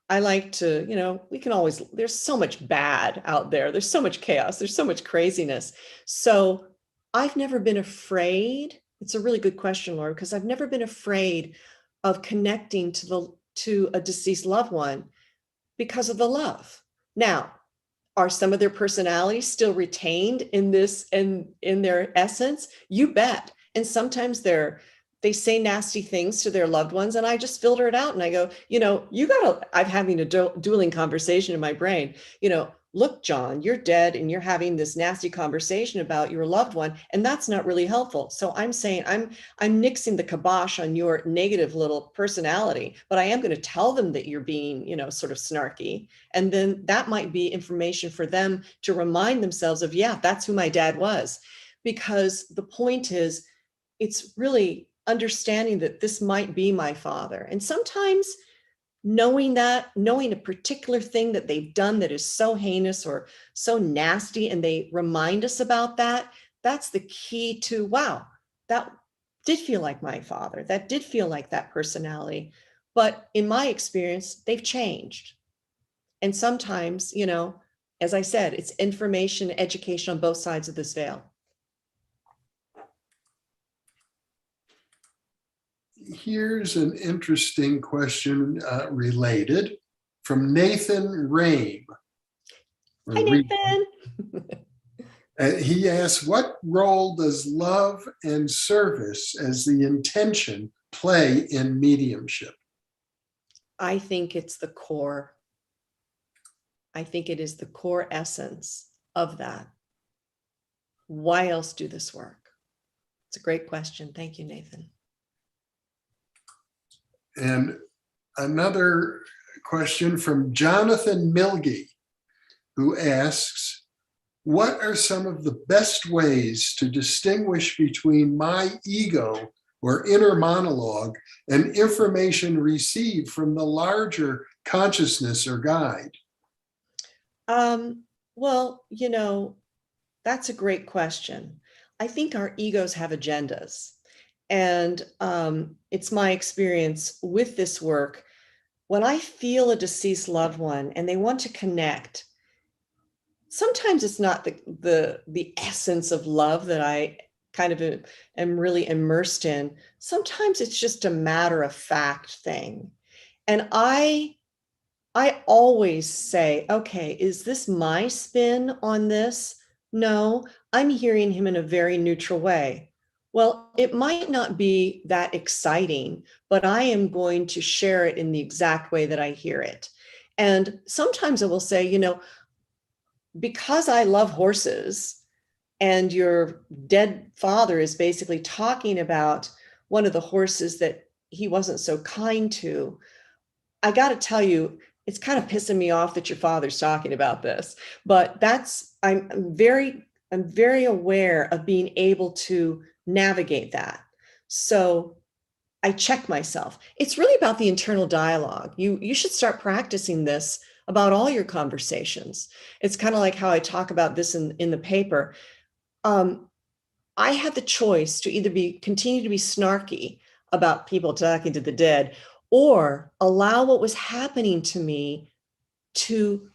I like to, we can always, there's so much bad out there. There's so much chaos. There's so much craziness. So I've never been afraid. It's a really good question, Laura, because I've never been afraid of connecting to a deceased loved one because of the love. Now, are some of their personalities still retained in this and in their essence? You bet. And sometimes they say nasty things to their loved ones, and I just filter it out and I go, I'm having a dueling conversation in my brain, look, John, you're dead and you're having this nasty conversation about your loved one, and that's not really helpful. So I'm saying I'm nixing the kibosh on your negative little personality, but I am going to tell them that you're being, sort of snarky. And then that might be information for them to remind themselves of, yeah, that's who my dad was. Because the point is, it's really understanding that this might be my father. And sometimes knowing a particular thing that they've done that is so heinous or so nasty, and they remind us about that, that's the key to, wow, that did feel like my father. That did feel like that personality. But in my experience, they've changed. And sometimes, as I said, it's information, education on both sides of this veil. Here's an interesting question related from Nathan Rame. Hi, Nathan. He asks, what role does love and service as the intention play in mediumship? I think it's the core. I think it is the core essence of that. Why else do this work? It's a great question. Thank you, Nathan. And another question from Jonathan Milgie, who asks, what are some of the best ways to distinguish between my ego or inner monologue and information received from the larger consciousness or guide? Well, that's a great question. I think our egos have agendas. And it's my experience with this work. When I feel a deceased loved one and they want to connect, sometimes it's not the essence of love that I kind of am really immersed in. Sometimes it's just a matter of fact thing. And I always say, okay, is this my spin on this? No, I'm hearing him in a very neutral way. Well, it might not be that exciting, but I am going to share it in the exact way that I hear it. And sometimes I will say, because I love horses and your dead father is basically talking about one of the horses that he wasn't so kind to, I got to tell you, it's kind of pissing me off that your father's talking about this, but I'm very aware of being able to navigate that. So I check myself. It's really about the internal dialogue. You should start practicing this about all your conversations. It's kind of like how I talk about this in the paper. I had the choice to either continue to be snarky about people talking to the dead, or allow what was happening to me to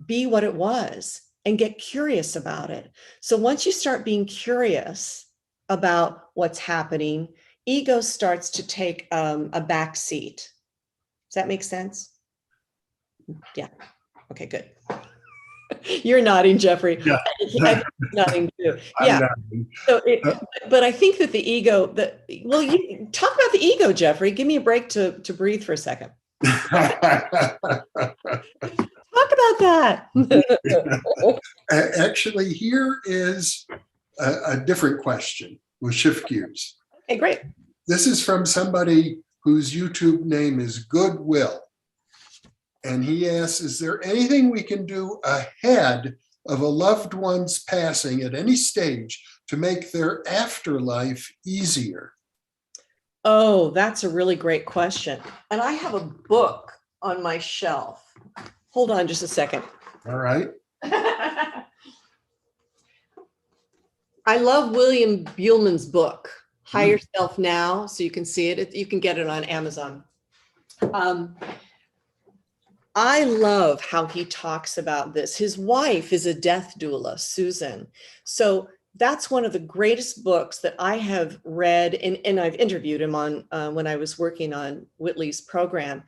be what it was and get curious about it. So once you start being curious about what's happening, ego starts to take a back seat. Does that make sense? Yeah. Okay, good. You're nodding, Jeffrey. Yeah. I'm nodding too. Yeah. So, but I think that the ego, you talk about the ego, Jeffrey. Give me a break to breathe for a second. Talk about that. Actually, here is a different question. We'll shift gears. Okay, great. This is from somebody whose YouTube name is Goodwill. And he asks, is there anything we can do ahead of a loved one's passing at any stage to make their afterlife easier? Oh, that's a really great question. And I have a book on my shelf. Hold on just a second. All right. I love William Buhlman's book, Higher Self Now, so you can see it. You can get it on Amazon. I love how he talks about this. His wife is a death doula, Susan. So that's one of the greatest books that I have read, and I've interviewed him on when I was working on Whitley's program,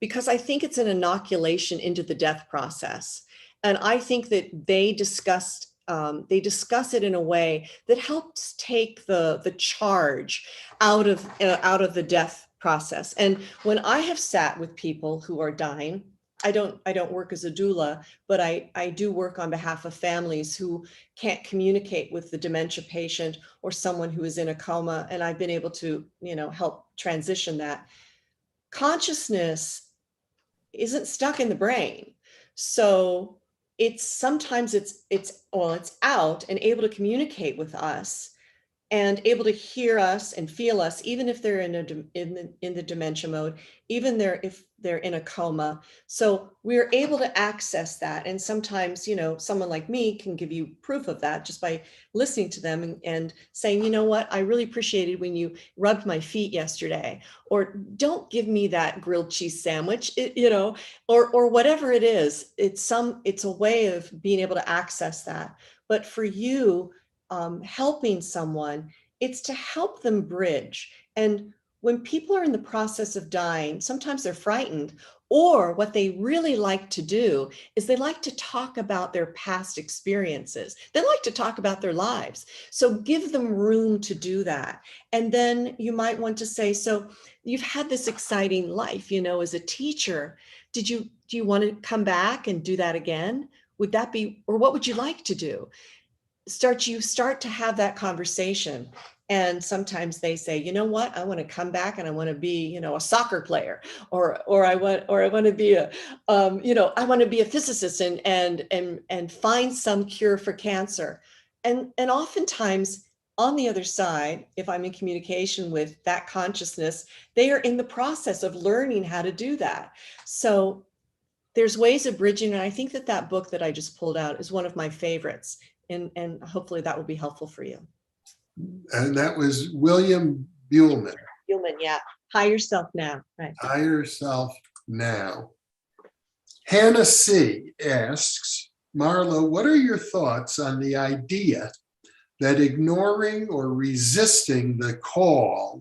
because I think it's an inoculation into the death process. And I think that they discuss it in a way that helps take the charge out of the death process. And when I have sat with people who are dying, I don't work as a doula, but I do work on behalf of families who can't communicate with the dementia patient or someone who is in a coma. And I've been able to, help transition that. Consciousness isn't stuck in the brain. So sometimes it's out and able to communicate with us and able to hear us and feel us, even if they're in the dementia mode, even if they're in a coma. So we're able to access that. And sometimes, someone like me can give you proof of that just by listening to them and saying, you know what, I really appreciated when you rubbed my feet yesterday, or don't give me that grilled cheese sandwich, or whatever it is. It's a way of being able to access that. But for you, helping someone, it's to help them bridge. And when people are in the process of dying, sometimes they're frightened, or what they really like to do is they like to talk about their past experiences. They like to talk about their lives. So give them room to do that. And then you might want to say, so you've had this exciting life, you know, as a teacher. Do you want to come back and do that again? Would that be, or what would you like to do? Start to have that conversation. And sometimes they say, you know what, I want to come back and I want to be, you know, a soccer player, or I want to be a, I want to be a physicist and find some cure for cancer. And oftentimes on the other side, if I'm in communication with that consciousness, they are in the process of learning how to do that. So there's ways of bridging. And I think that book that I just pulled out is one of my favorites. And hopefully that will be helpful for you. And that was William Buhlman. Human, yeah. Higher Self Now. Right. Higher Self Now. Hannah C. asks, Marla, what are your thoughts on the idea that ignoring or resisting the call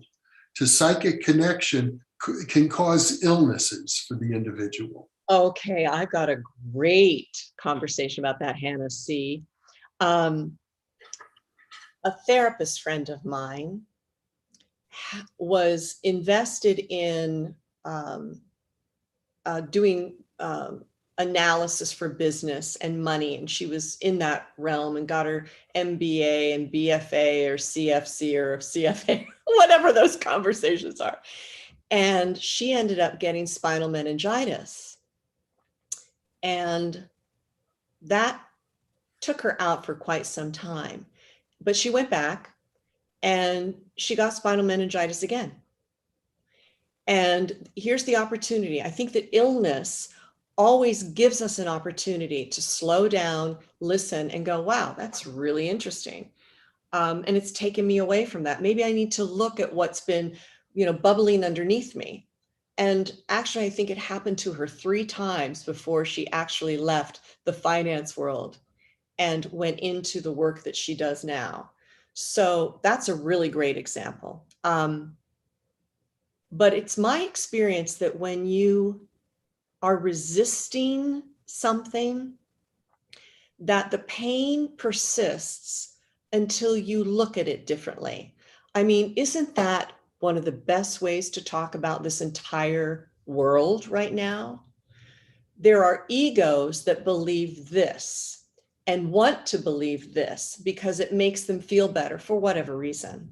to psychic connection can cause illnesses for the individual? Okay, I've got a great conversation about that, Hannah C. A therapist friend of mine was invested in doing analysis for business and money. And she was in that realm and got her MBA and BFA or CFC or CFA, whatever those conversations are. And she ended up getting spinal meningitis. And that took her out for quite some time. But she went back and she got spinal meningitis again. And here's the opportunity. I think that illness always gives us an opportunity to slow down, listen, and go, wow, that's really interesting. And it's taken me away from that. Maybe I need to look at what's been, bubbling underneath me. And actually, I think it happened to her 3 times before she actually left the finance world and went into the work that she does now. So that's a really great example. But it's my experience that when you are resisting something, that the pain persists until you look at it differently. I mean, isn't that one of the best ways to talk about this entire world right now? There are egos that believe this and want to believe this because it makes them feel better for whatever reason.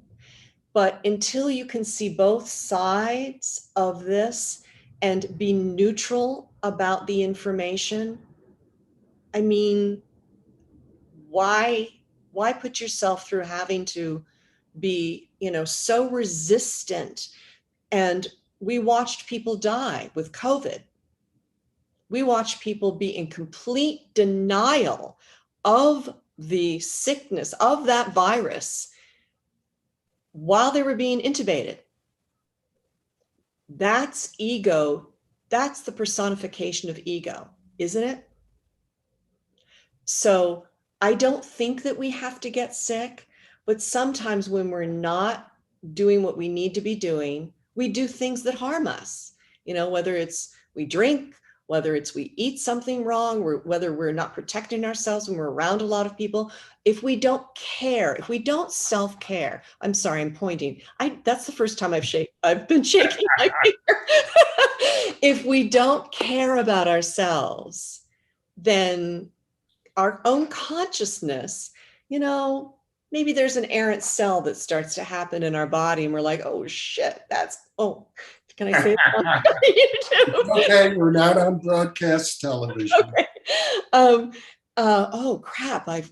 But until you can see both sides of this and be neutral about the information, I mean, why put yourself through having to be, so resistant? And we watched people die with COVID. We watched people be in complete denial of the sickness of that virus while they were being intubated. That's ego. That's the personification of ego, isn't it? So I don't think that we have to get sick, but sometimes when we're not doing what we need to be doing, we do things that harm us, whether it's we drink, whether it's we eat something wrong, or whether we're not protecting ourselves when we're around a lot of people. If we don't care, if we don't self-care, I'm sorry, I'm pointing. That's the first time I've been shaking my finger. If we don't care about ourselves, then our own consciousness, maybe there's an errant cell that starts to happen in our body and we're like, oh shit, can I say that on YouTube? Okay, we're not on broadcast television. Okay. Oh crap, I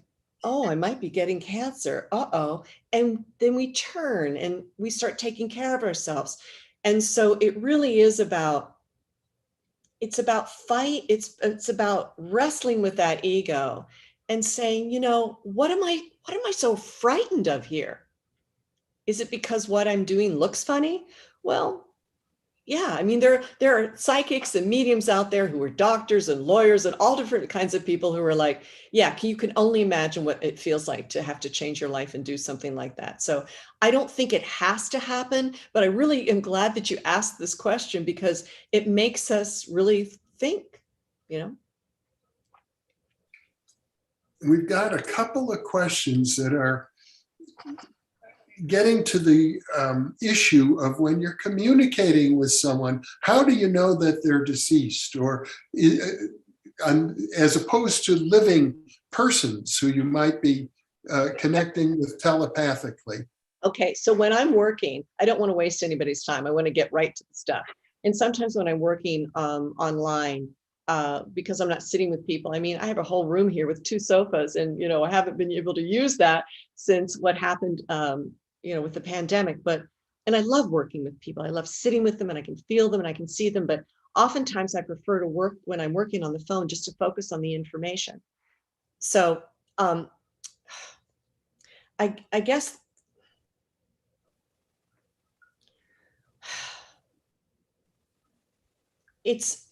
might be getting cancer. And then we turn and we start taking care of ourselves. And so it really is about it's about wrestling with that ego and saying, what am I so frightened of here? Is it because what I'm doing looks funny? Well, Yeah, I mean, there are psychics and mediums out there who are doctors and lawyers and all different kinds of people who are like, yeah, you can only imagine what it feels like to have to change your life and do something like that. So I don't think it has to happen, but I really am glad that you asked this question because it makes us really think, you know? We've got a couple of questions that are getting to the issue of when you're communicating with someone, how do you know that they're deceased? Or as opposed to living persons who you might be connecting with telepathically. Okay, so when I'm working, I don't want to waste anybody's time. I want to get right to the stuff. And sometimes when I'm working online, because I'm not sitting with people, I mean, I have a whole room here with 2 sofas, and you know, I haven't been able to use that since what happened, you know, with the pandemic. And I love working with people. I love sitting with them, and I can feel them, and I can see them. But oftentimes, I prefer to work when I'm working on the phone, just to focus on the information. So, I guess. It's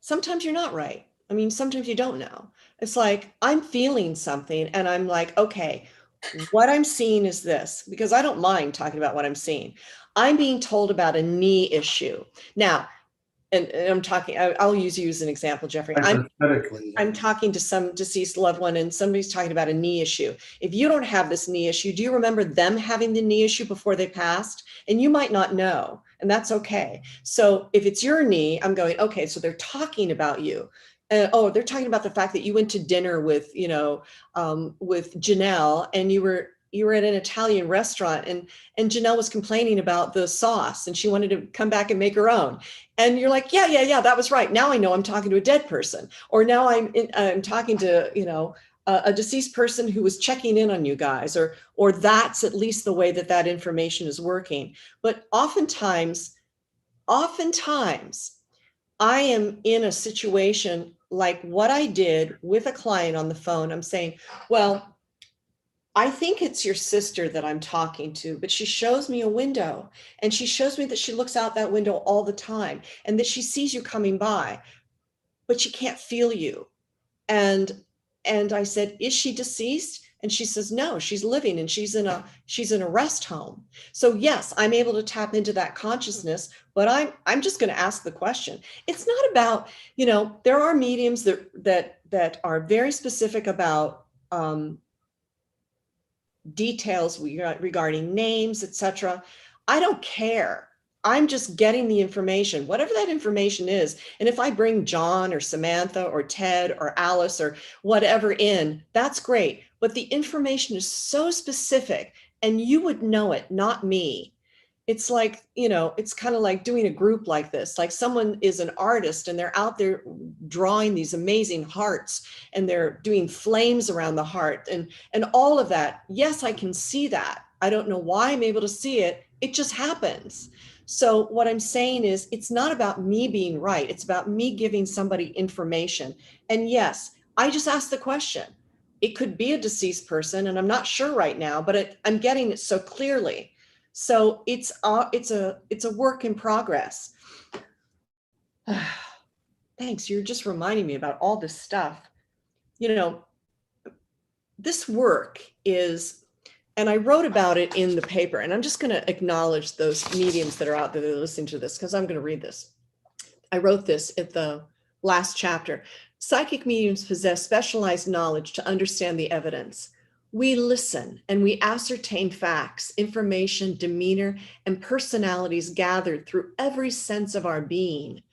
sometimes you're not right. I mean, sometimes you don't know. It's like I'm feeling something and I'm like, okay, what I'm seeing is this, because I don't mind talking about what I'm seeing. I'm being told about a knee issue. Now, and I'm talking, I'll use you as an example, Jeffrey. I'm talking to some deceased loved one and somebody's talking about a knee issue. If you don't have this knee issue, do you remember them having the knee issue before they passed? And you might not know, and that's okay. So if it's your knee, I'm going, okay, so they're talking about you. Oh, they're talking about the fact that you went to dinner with, you know, with Janelle, and you were at an Italian restaurant, and Janelle was complaining about the sauce and she wanted to come back and make her own. And you're like, yeah, that was right. Now I know I'm talking to a dead person, or now I'm talking to, you know, a deceased person who was checking in on you guys, or that's at least the way that information is working. But oftentimes I am in a situation like what I did with a client on the phone. I'm saying, well, I think it's your sister that I'm talking to, but she shows me a window, and she shows me that she looks out that window all the time and that she sees you coming by, but she can't feel you. And I said, is she deceased? And she says, no, she's living, and she's in a rest home. So yes, I'm able to tap into that consciousness, but I'm just going to ask the question. It's not about, you know, there are mediums that are very specific about details regarding names, etc. I don't care. I'm just getting the information, whatever that information is. And if I bring John or Samantha or Ted or Alice or whatever in, that's great. But the information is so specific, and you would know it, not me. It's like, you know, it's kind of like doing a group like this. Like someone is an artist and they're out there drawing these amazing hearts, and they're doing flames around the heart and all of that. Yes, I can see that. I don't know why I'm able to see it. It just happens. So what I'm saying is, it's not about me being right. It's about me giving somebody information. And yes, I just asked the question. It could be a deceased person, and I'm not sure right now, but I'm getting it so clearly. So it's a work in progress. Thanks. You're just reminding me about all this stuff. You know, this work is, and I wrote about it in the paper, and I'm just going to acknowledge those mediums that are out there that are listening to this, because I'm going to read this. I wrote this at the last chapter. Psychic mediums possess specialized knowledge to understand the evidence. We listen and we ascertain facts, information, demeanor, and personalities gathered through every sense of our being.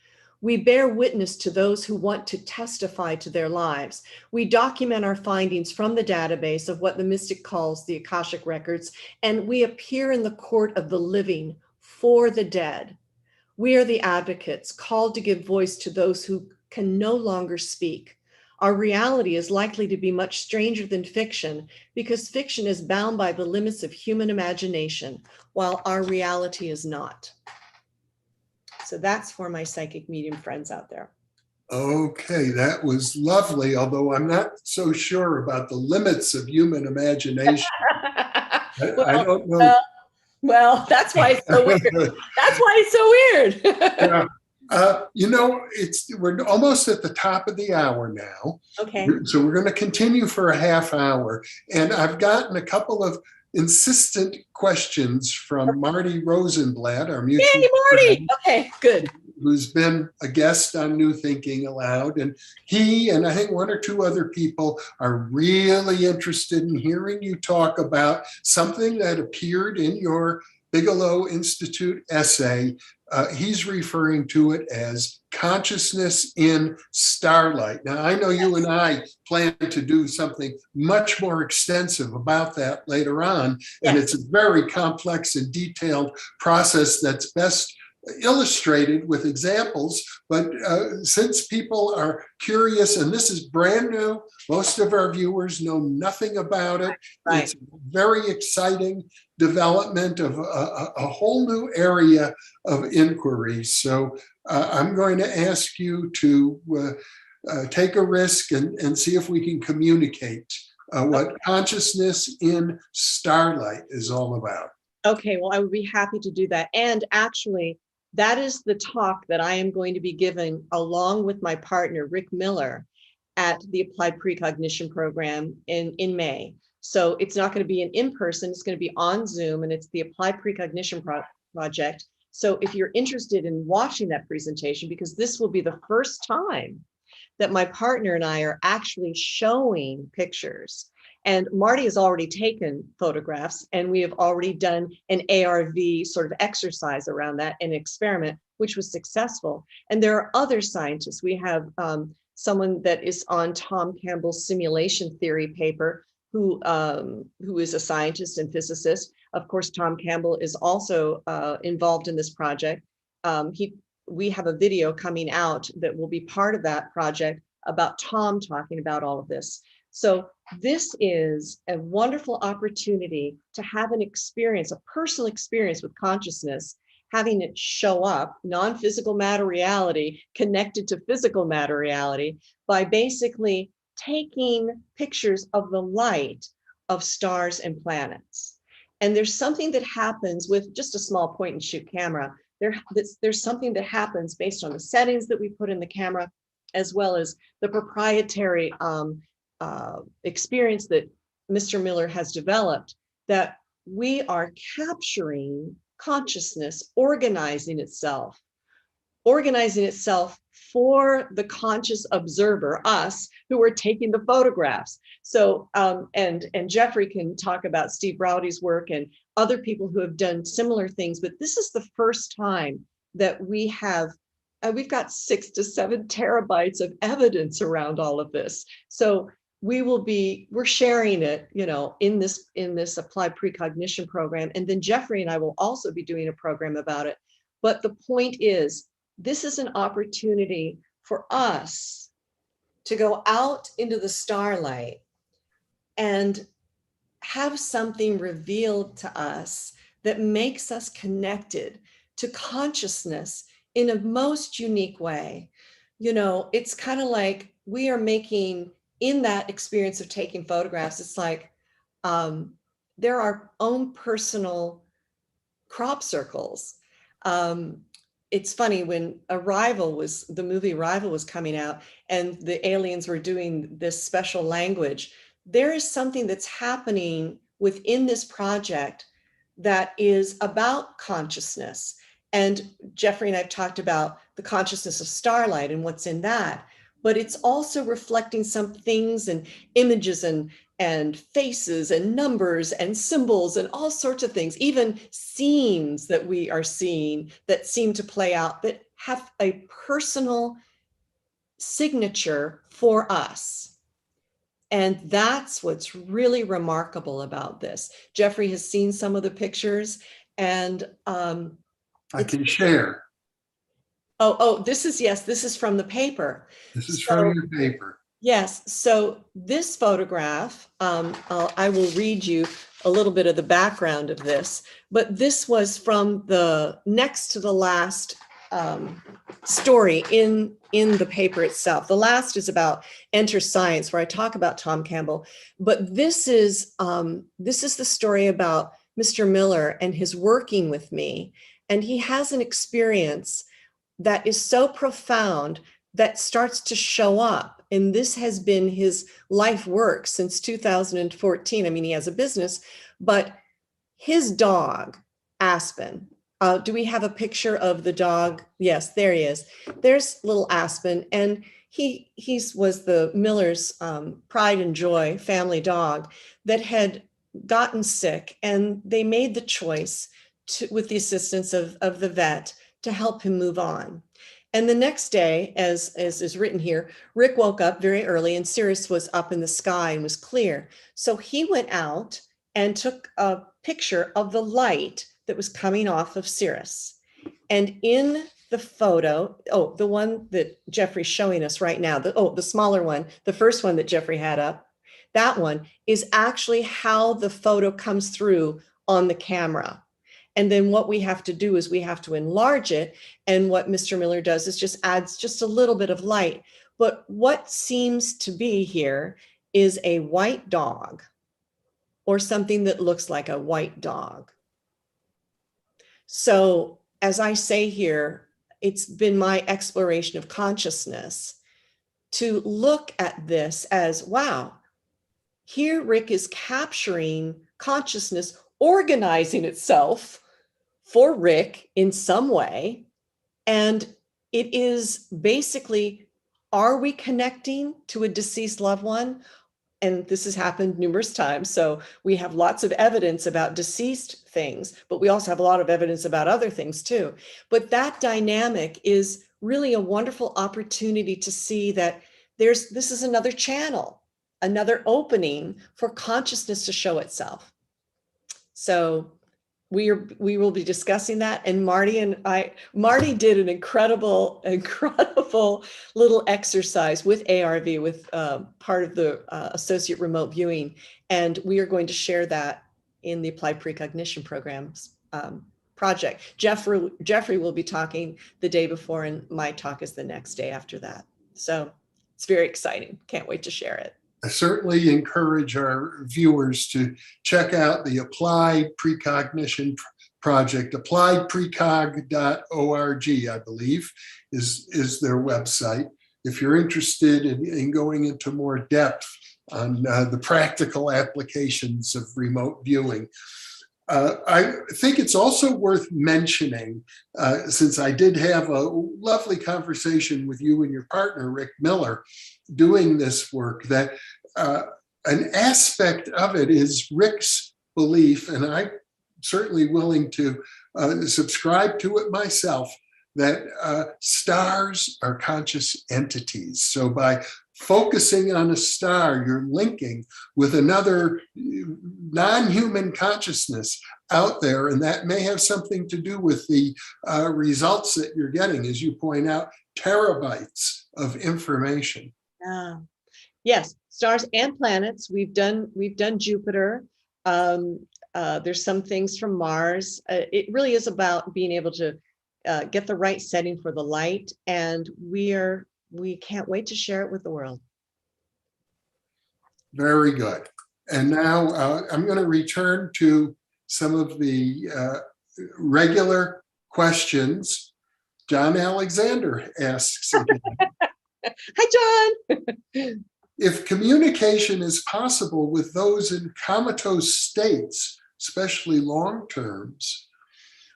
We bear witness to those who want to testify to their lives. We document our findings from the database of what the mystic calls the Akashic records, and we appear in the court of the living for the dead. We are the advocates called to give voice to those who can no longer speak. Our reality is likely to be much stranger than fiction, because fiction is bound by the limits of human imagination, while our reality is not. So that's for my psychic medium friends out there. Okay, that was lovely, although I'm not so sure about the limits of human imagination. I don't know. Well, that's why it's so weird. That's why it's so weird. Yeah. We're almost at the top of the hour now. Okay. So we're going to continue for a half hour. And I've gotten a couple of insistent questions from Marty Rosenblatt, our mutual Yay, Marty. friend, Okay, good. who's been a guest on New Thinking Aloud. And he and I think one or two other people are really interested in hearing you talk about something that appeared in your Bigelow Institute essay. He's referring to it as consciousness in starlight. Now, I know you and I plan to do something much more extensive about that later on, and it's a very complex and detailed process that's best illustrated with examples. But since people are curious, and this is brand new, most of our viewers know nothing about it. Right. It's very exciting development of a whole new area of inquiry. So I'm going to ask you to take a risk and see if we can communicate what consciousness in starlight is all about. Okay, well, I would be happy to do that. And actually, that is the talk that I am going to be giving along with my partner, Rick Miller, at the Applied Precognition Program in May. So it's not going to be an in-person, it's going to be on Zoom, and it's the Applied Precognition Project. So if you're interested in watching that presentation, because this will be the first time that my partner and I are actually showing pictures. And Marty has already taken photographs, and we have already done an ARV sort of exercise around that, an experiment, which was successful. And there are other scientists. We have someone that is on Tom Campbell's simulation theory paper, who is a scientist and physicist. Of course, Tom Campbell is also involved in this project. We have a video coming out that will be part of that project about Tom talking about all of this. So this is a wonderful opportunity to have an experience, a personal experience with consciousness, having it show up, non-physical matter reality connected to physical matter reality, by basically taking pictures of the light of stars and planets. And there's something that happens with just a small point and shoot camera. There's something that happens based on the settings that we put in the camera, as well as the proprietary experience that Mr. Miller has developed, that we are capturing consciousness organizing itself for the conscious observer, us, who are taking the photographs. So, and Jeffrey can talk about Steve Browdy's work and other people who have done similar things, but this is the first time that we've got 6 to 7 terabytes of evidence around all of this. So we're sharing it, in this Applied Precognition program. And then Jeffrey and I will also be doing a program about it. But the point is, this is an opportunity for us to go out into the starlight and have something revealed to us that makes us connected to consciousness in a most unique way. It's kind of like we are making, in that experience of taking photographs, it's like there are our own personal crop circles. It's funny, when the movie Arrival was coming out and the aliens were doing this special language, there is something that's happening within this project that is about consciousness. And Jeffrey and I have talked about the consciousness of starlight and what's in that, but it's also reflecting some things and images and faces and numbers and symbols and all sorts of things, even scenes that we are seeing that seem to play out, that have a personal signature for us. And that's what's really remarkable about this. Jeffrey has seen some of the pictures, and I can share. This is from the paper. This is from your paper. Yes. So this photograph, I will read you a little bit of the background of this, but this was from the next to the last story in the paper itself. The last is about Enter Science, where I talk about Tom Campbell, but this is the story about Mr. Miller and his working with me, and he has an experience that is so profound that starts to show up. And this has been his life work since 2014. I mean, he has a business, but his dog, Aspen, do we have a picture of the dog? Yes, there he is. There's little Aspen, and he was the Miller's pride and joy family dog that had gotten sick, and they made the choice to, with the assistance of the vet, to help him move on. And the next day, as is written here, Rick woke up very early and Sirius was up in the sky and was clear. So he went out and took a picture of the light that was coming off of Sirius. And in the photo, oh, the one that Jeffrey's showing us right now, the smaller one, the first one that Jeffrey had up, that one is actually how the photo comes through on the camera. And then what we have to do is we have to enlarge it. And what Mr. Miller does is just adds just a little bit of light. But what seems to be here is a white dog, or something that looks like a white dog. So as I say here, it's been my exploration of consciousness to look at this as, wow, here Rick is capturing consciousness, organizing itself for Rick in some way. And it is basically, are we connecting to a deceased loved one? And this has happened numerous times. So we have lots of evidence about deceased things, but we also have a lot of evidence about other things too. But that dynamic is really a wonderful opportunity to see that this is another channel, another opening for consciousness to show itself. So we will be discussing that. And Marty did an incredible little exercise with ARV, with part of the associate remote viewing. And we are going to share that in the Applied Precognition Programs project. Jeffrey will be talking the day before, and my talk is the next day after that. So it's very exciting. Can't wait to share it. I certainly encourage our viewers to check out the Applied Precognition Project. appliedprecog.org, I believe, is their website. If you're interested in going into more depth on the practical applications of remote viewing. I think it's also worth mentioning, since I did have a lovely conversation with you and your partner, Rick Miller, doing this work, that an aspect of it is Rick's belief, and I'm certainly willing to subscribe to it myself, that stars are conscious entities. So by focusing on a star, you're linking with another non-human consciousness out there, and that may have something to do with the results that you're getting, as you point out, terabytes of information. Yes, stars and planets. We've done Jupiter. There's some things from Mars. It really is about being able to get the right setting for the light, and we can't wait to share it with the world. Very good. And now I'm going to return to some of the regular questions. John Alexander asks again. Hi, John. If communication is possible with those in comatose states, especially long terms,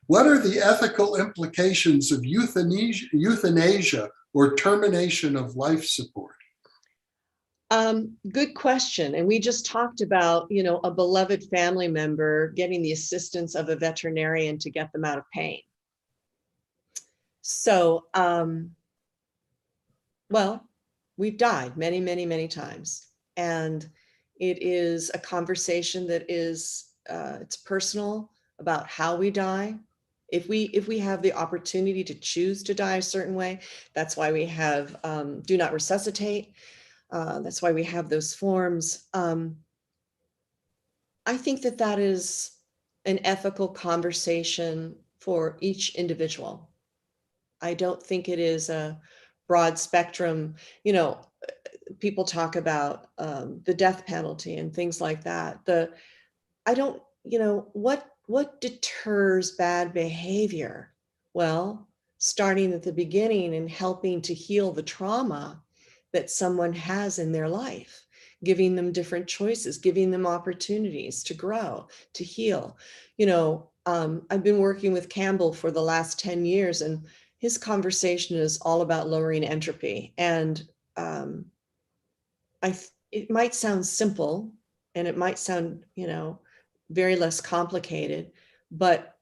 what are the ethical implications of euthanasia or termination of life support? Good question. And we just talked about, a beloved family member getting the assistance of a veterinarian to get them out of pain. So, well, we've died many, many, many times. And it is a conversation that is, it's personal about how we die. If we have the opportunity to choose to die a certain way, that's why we have do not resuscitate. That's why we have those forms. I think that is an ethical conversation for each individual. I don't think it is a broad spectrum. People talk about the death penalty and things like that. I don't what deters bad behavior? Well, starting at the beginning and helping to heal the trauma that someone has in their life, giving them different choices, giving them opportunities to grow, to heal. I've been working with Campbell for the last 10 years, and his conversation is all about lowering entropy. And it might sound simple, and it might sound, very less complicated, but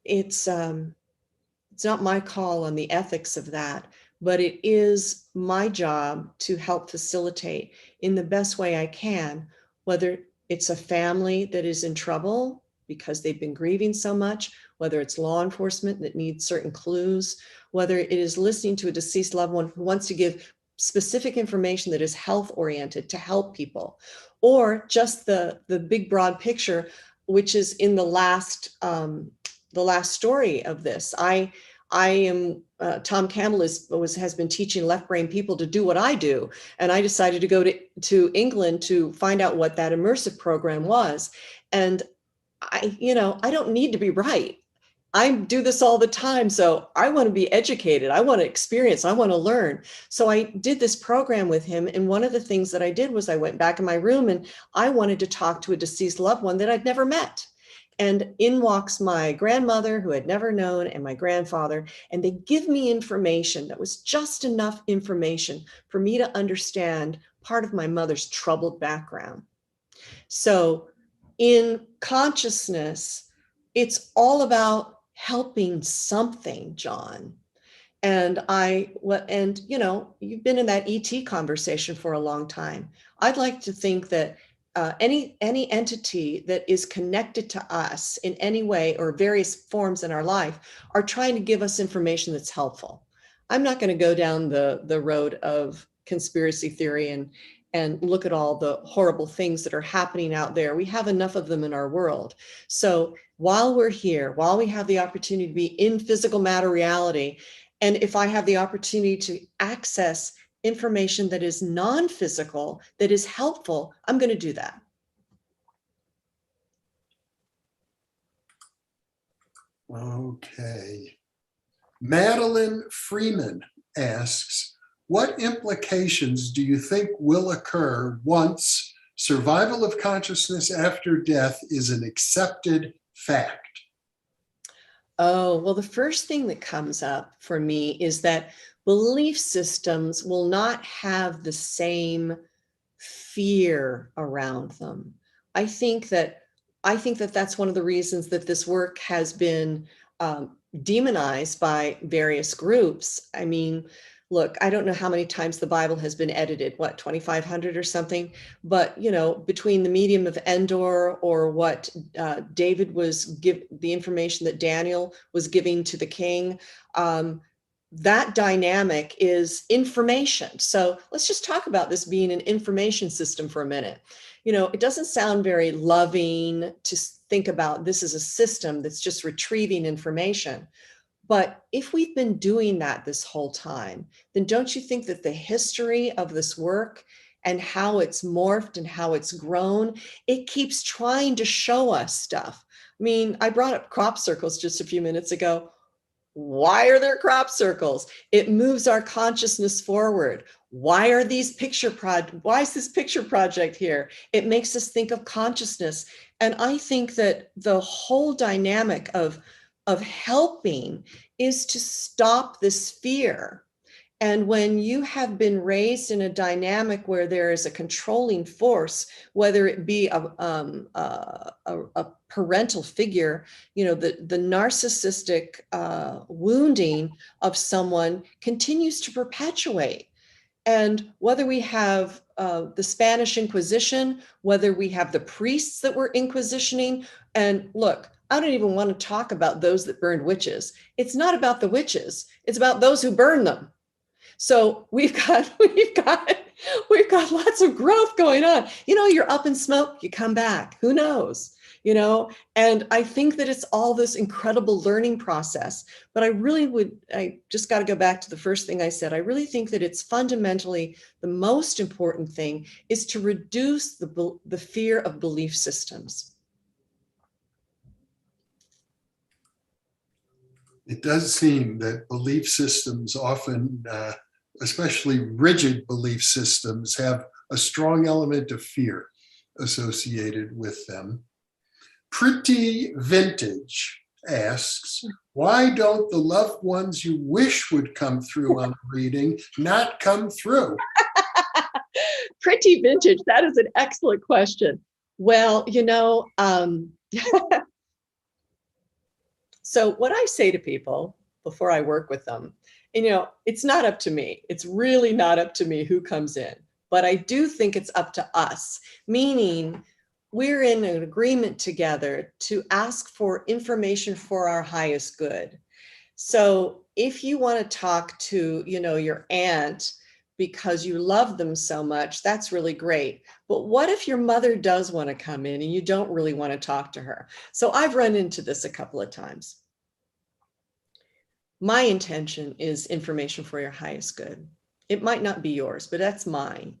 it's not my call on the ethics of that, but it is my job to help facilitate in the best way I can, whether it's a family that is in trouble because they've been grieving so much, whether it's law enforcement that needs certain clues, whether it is listening to a deceased loved one who wants to give specific information that is health oriented to help people, or just the big broad picture, which is in the last story of this. I am Tom Campbell has been teaching left brain people to do what I do, and I decided to go to England to find out what that immersive program was. And I don't need to be right. I do this all the time, so I want to be educated. I want to experience. I want to learn. So I did this program with him, and one of the things that I did was I went back in my room and I wanted to talk to a deceased loved one that I'd never met. And in walks my grandmother, who I'd never known, and my grandfather, and they give me information that was just enough information for me to understand part of my mother's troubled background. So in consciousness, it's all about helping something, John. And you've been in that ET conversation for a long time. I'd like to think that any entity that is connected to us in any way or various forms in our life are trying to give us information that's helpful. I'm not going to go down the road of conspiracy theory and look at all the horrible things that are happening out there. We have enough of them in our world. So while we're here, while we have the opportunity to be in physical matter reality, and if I have the opportunity to access information that is non-physical, that is helpful, I'm going to do that. Okay. Madeline Freeman asks, what implications do you think will occur once survival of consciousness after death is an accepted fact? Oh, well, the first thing that comes up for me is that belief systems will not have the same fear around them. I think that that's one of the reasons that this work has been demonized by various groups. I mean, look, I don't know how many times the Bible has been edited, 2,500 or something, but between the medium of Endor or what David the information that Daniel was giving to the king, that dynamic is information. So let's just talk about this being an information system for a minute. It doesn't sound very loving to think about this as a system that's just retrieving information. But if we've been doing that this whole time, then don't you think that the history of this work and how it's morphed and how it's grown, it keeps trying to show us stuff. I mean, I brought up crop circles just a few minutes ago. Why are there crop circles? It moves our consciousness forward. Why is this picture project here? It makes us think of consciousness. And I think that the whole dynamic of helping is to stop this fear. And when you have been raised in a dynamic where there is a controlling force, whether it be a parental figure, the narcissistic wounding of someone continues to perpetuate. And whether we have the Spanish Inquisition, whether we have the priests that were inquisitioning, and look, I don't even want to talk about those that burned witches. It's not about the witches. It's about those who burn them. So we've got lots of growth going on. You're up in smoke, you come back. Who knows? And I think that it's all this incredible learning process. But I just got to go back to the first thing I said. I really think that it's fundamentally the most important thing is to reduce the fear of belief systems. It does seem that belief systems often, especially rigid belief systems, have a strong element of fear associated with them. Pretty Vintage asks, why don't the loved ones you wish would come through on a reading not come through? Pretty Vintage, that is an excellent question. Well, so what I say to people before I work with them, and it's not up to me. It's really not up to me who comes in, but I do think it's up to us, meaning we're in an agreement together to ask for information for our highest good. So if you want to talk to, your aunt because you love them so much, that's really great. But what if your mother does want to come in and you don't really want to talk to her? So I've run into this a couple of times. My intention is information for your highest good. It might not be yours, but that's mine.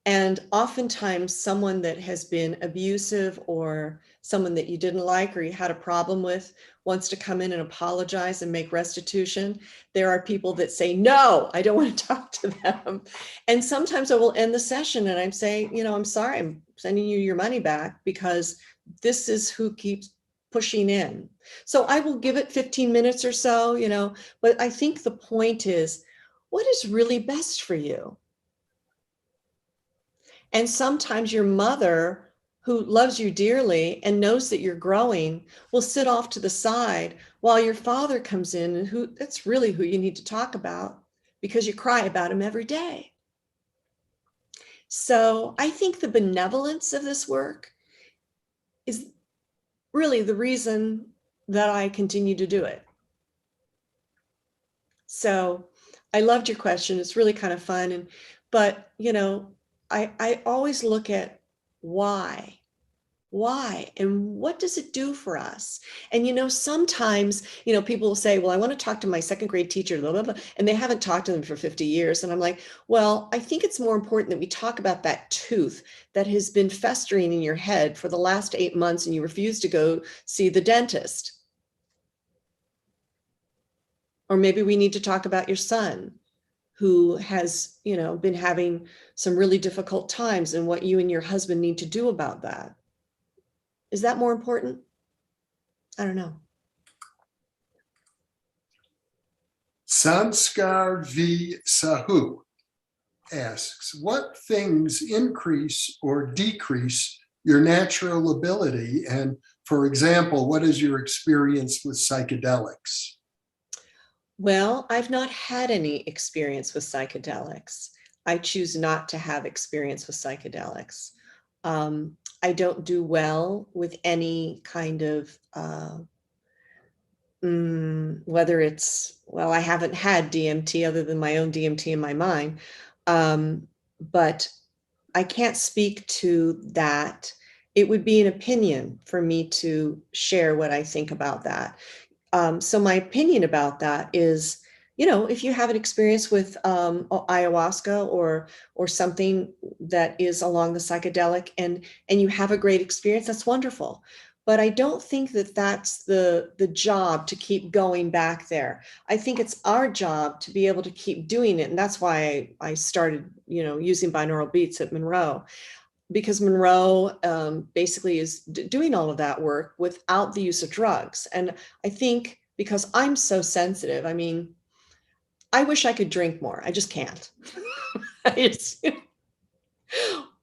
And oftentimes someone that has been abusive or someone that you didn't like or you had a problem with wants to come in and apologize and make restitution. There are people that say, no, I don't want to talk to them. And sometimes I will end the session and I'm saying, I'm sorry, I'm sending you your money back because this is who keeps pushing in. So I will give it 15 minutes or so, but I think the point is, what is really best for you? And sometimes your mother, who loves you dearly and knows that you're growing, will sit off to the side while your father comes in, and that's really who you need to talk about because you cry about him every day. So I think the benevolence of this work is really the reason that I continue to do it. So I loved your question. It's really kind of fun. But I always look at why, and what does it do for us? And sometimes, people will say, well, I want to talk to my second grade teacher, blah, blah, blah, and they haven't talked to them for 50 years. And I'm like, well, I think it's more important that we talk about that tooth that has been festering in your head for the last 8 months and you refuse to go see the dentist. Or maybe we need to talk about your son who has, been having some really difficult times and what you and your husband need to do about that. Is that more important? I don't know. Sanskar V. Sahu asks, what things increase or decrease your natural ability? And for example, what is your experience with psychedelics? Well, I've not had any experience with psychedelics. I choose not to have experience with psychedelics. I don't do well with any kind of, whether it's, well, I haven't had DMT other than my own DMT in my mind, but I can't speak to that. It would be an opinion for me to share what I think about that. So my opinion about that is, if you have an experience with ayahuasca or something that is along the psychedelic and you have a great experience, that's wonderful. But I don't think that that's the job to keep going back there. I think it's our job to be able to keep doing it. And that's why I started, using binaural beats at Monroe, because Monroe basically is doing all of that work without the use of drugs. And I think because I'm so sensitive, I wish I could drink more. I just can't. It's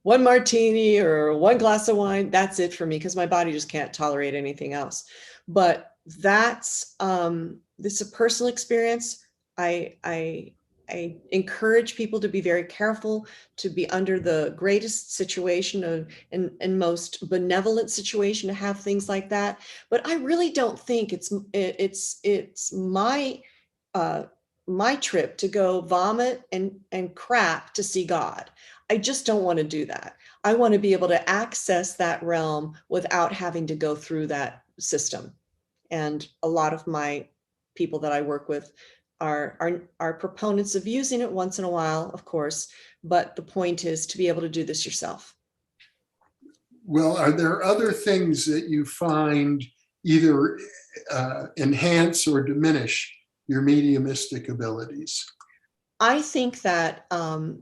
one martini or one glass of wine, that's it for me because my body just can't tolerate anything else. But that's this is a personal experience. I encourage people to be very careful, to be under the greatest situation and most benevolent situation to have things like that. But I really don't think it's my my trip to go vomit and crap to see God. I just don't want to do that. I want to be able to access that realm without having to go through that system. And a lot of my people that I work with are proponents of using it once in a while, of course, but the point is to be able to do this yourself. Well, are there other things that you find either enhance or diminish your mediumistic abilities? I think that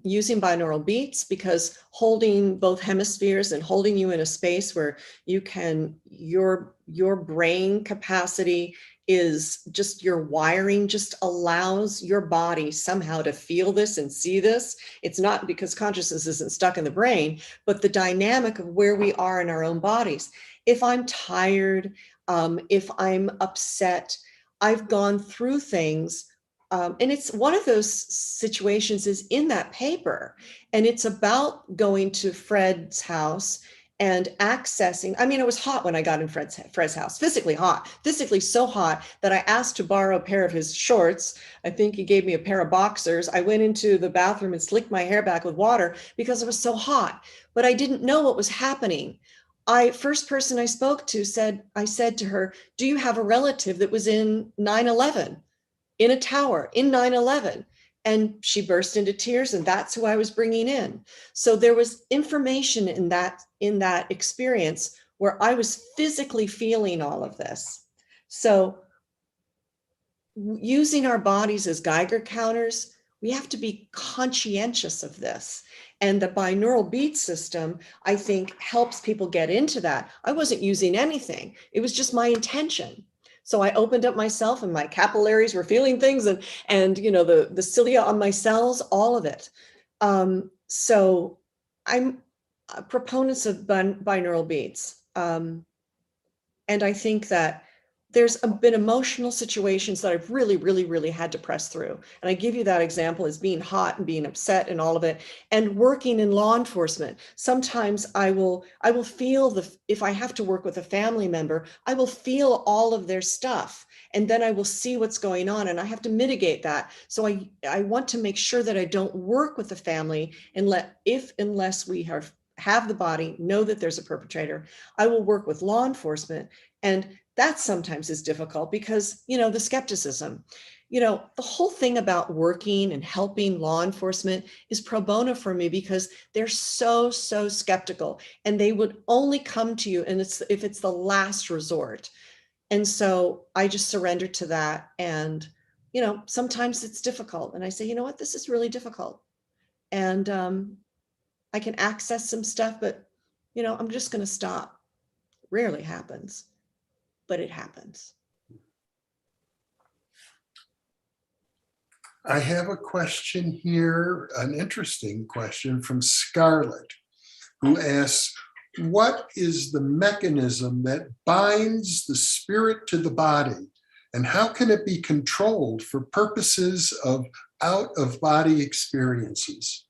using binaural beats, because holding both hemispheres and holding you in a space where you can, your brain capacity is just, your wiring just allows your body somehow to feel this and see this. It's not because consciousness isn't stuck in the brain, but the dynamic of where we are in our own bodies. If I'm tired, if I'm upset, I've gone through things. And it's one of those situations is in that paper, and it's about going to Fred's house and accessing. I mean, it was hot when I got in Fred's house, physically hot, physically so hot that I asked to borrow a pair of his shorts. I think he gave me a pair of boxers. I went into the bathroom and slicked my hair back with water because it was so hot, but I didn't know what was happening. First person I spoke to I said to her, "Do you have a relative that was in 9/11? In a tower in 9/11?" And she burst into tears, and that's who I was bringing in. So there was information in that experience where I was physically feeling all of this. So using our bodies as Geiger counters, we have to be conscientious of this. And the binaural beat system, I think, helps people get into that. I wasn't using anything. It was just my intention. So I opened up myself, and my capillaries were feeling things, and you know, the cilia on my cells, all of it. So I'm proponents of binaural beats. And I think that there's been emotional situations that I've really, really, really had to press through. And I give you that example as being hot and being upset and all of it, and working in law enforcement. Sometimes I will feel if I have to work with a family member, I will feel all of their stuff, and then I will see what's going on, and I have to mitigate that. So I want to make sure that I don't work with the family unless we have the body, know that there's a perpetrator. I will work with law enforcement, and that sometimes is difficult because, you know, the skepticism, you know, the whole thing about working and helping law enforcement is pro bono for me, because they're so skeptical, and they would only come to you if it's the last resort. And so I just surrendered to that. And, you know, sometimes it's difficult, and I say, you know what, this is really difficult. And I can access some stuff, but, you know, I'm just going to stop. Rarely happens, but it happens. I have a question here, an interesting question from Scarlett, who asks, what is the mechanism that binds the spirit to the body, and how can it be controlled for purposes of out-of-body experiences?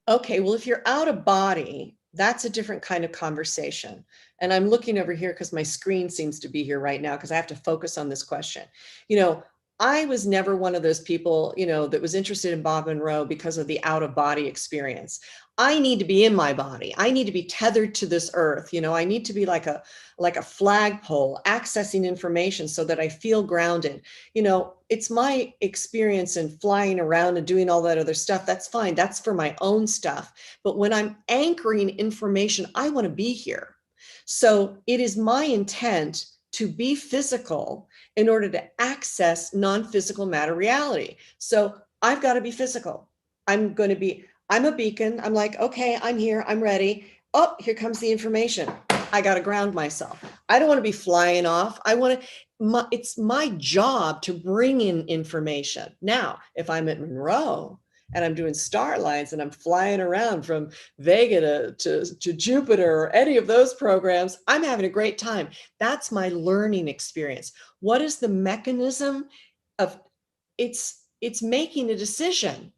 Okay, well, if you're out of body, that's a different kind of conversation. And I'm looking over here because my screen seems to be here right now because I have to focus on this question. You know, I was never one of those people, you know, that was interested in Bob Monroe because of the out of body experience. I need to be in my body. I need to be tethered to this earth. You know, I need to be like a flagpole accessing information so that I feel grounded. You know, it's my experience in flying around and doing all that other stuff. That's fine. That's for my own stuff. But when I'm anchoring information, I want to be here. So it is my intent to be physical in order to access non-physical matter reality. So I've got to be physical. I'm a beacon. I'm like, okay, I'm here. I'm ready. Oh, here comes the information. I got to ground myself. I don't want to be flying off. It's my job to bring in information. Now, if I'm at Monroe and I'm doing star lines and I'm flying around from Vega to Jupiter or any of those programs, I'm having a great time. That's my learning experience. What is the mechanism of it's making a decision.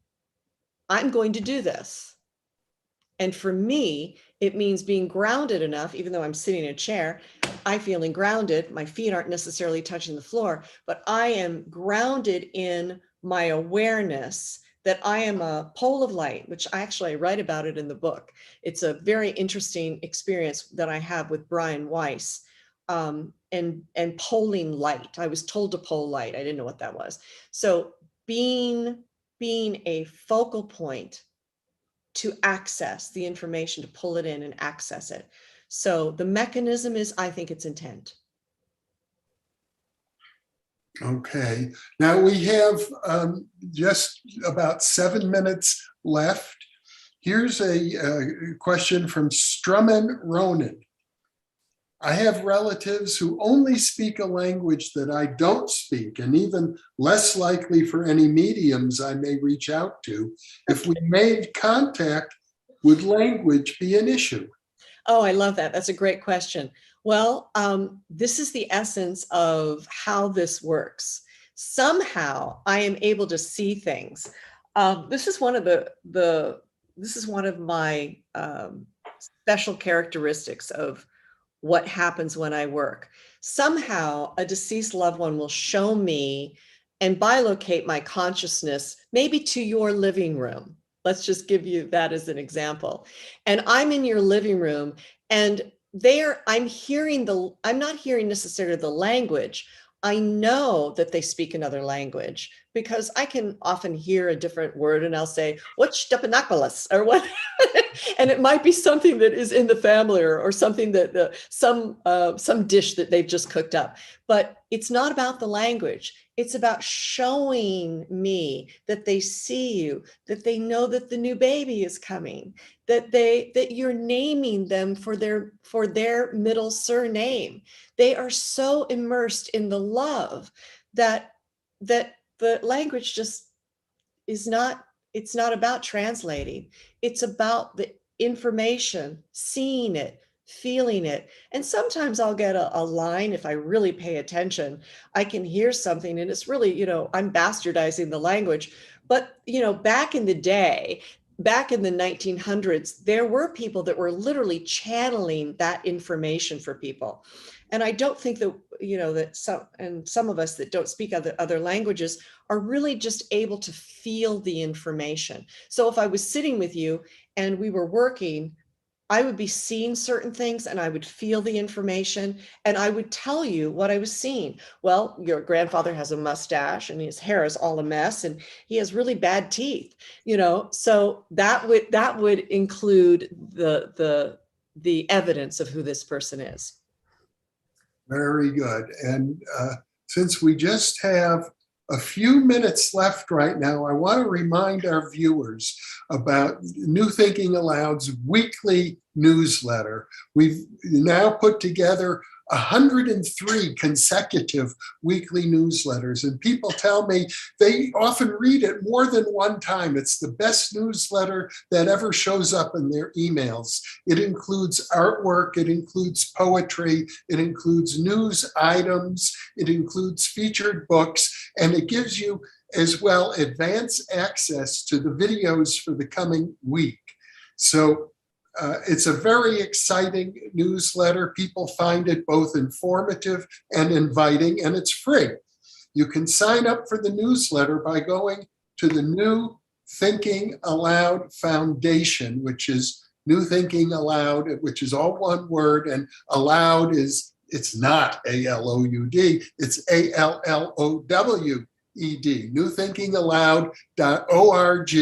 I'm going to do this. And for me, it means being grounded enough, even though I'm sitting in a chair, I'm feeling grounded. My feet aren't necessarily touching the floor, but I am grounded in my awareness that I am a pole of light, which I write about it in the book. It's a very interesting experience that I have with Brian Weiss, and poling light. I was told to pole light. I didn't know what that was. So being a focal point to access the information, to pull it in and access it. So the mechanism is, I think it's intent. Okay. Now we have just about 7 minutes left. Here's a question from Strumman Ronan. I have relatives who only speak a language that I don't speak, and even less likely for any mediums I may reach out to. If we made contact, would language be an issue? Oh, I love that. That's a great question. Well, this is the essence of how this works. Somehow I am able to see things. This is one of this is one of my special characteristics of what happens when I work. Somehow a deceased loved one will show me and bilocate my consciousness, maybe to your living room. Let's just give you that as an example. And I'm in your living room, and I'm not hearing necessarily the language. I know that they speak another language because I can often hear a different word and I'll say, what's Stepanopolis or what? And it might be something that is in the family or something that some dish that they've just cooked up. But it's not about the language. It's about showing me that they see you, that they know that the new baby is coming, that you're naming them for their middle surname. They are so immersed in the love that the language just is not, it's not about translating. It's about the information, seeing it, feeling it. And sometimes I'll get a line if I really pay attention. I can hear something and it's really, I'm bastardizing the language. But, back in the day, back in the 1900s, there were people that were literally channeling that information for people. And I don't think that, that some of us that don't speak other languages are really just able to feel the information. So if I was sitting with you and we were working, I would be seeing certain things and I would feel the information and I would tell you what I was seeing. Well, your grandfather has a mustache and his hair is all a mess and he has really bad teeth, so that would include the evidence of who this person is. Very good. And since we just have a few minutes left right now, I want to remind our viewers about New Thinking Aloud's weekly newsletter. We've now put together 103 consecutive weekly newsletters, and people tell me they often read it more than one time. It's the best newsletter that ever shows up in their emails. It includes artwork, it includes poetry, it includes news items, it includes featured books, and it gives you as well advance access to the videos for the coming week. So it's a very exciting newsletter. People find it both informative and inviting, and it's free. You can sign up for the newsletter by going to the New Thinking Aloud Foundation, which is New Thinking Aloud, which is all one word, and Aloud it's not A-L-O-U-D, it's A-L-L-O-W-E-D, newthinkingaloud.org.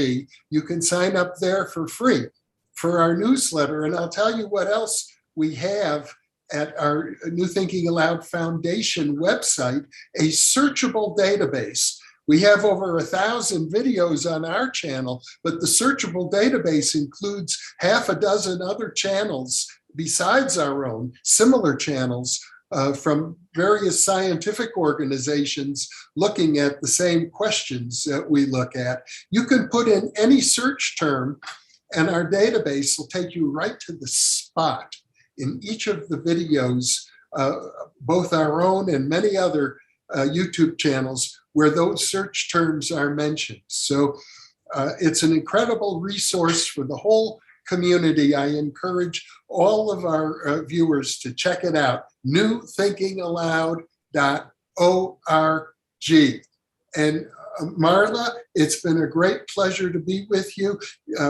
You can sign up there for free for our newsletter. And I'll tell you what else we have at our New Thinking Aloud Foundation website, a searchable database. We have over 1,000 videos on our channel, but the searchable database includes half a dozen other channels besides our own, similar channels from various scientific organizations looking at the same questions that we look at. You can put in any search term and our database will take you right to the spot in each of the videos, both our own and many other YouTube channels where those search terms are mentioned. So it's an incredible resource for the whole community. I encourage all of our viewers to check it out, newthinkingaloud.org. And Marla, it's been a great pleasure to be with you.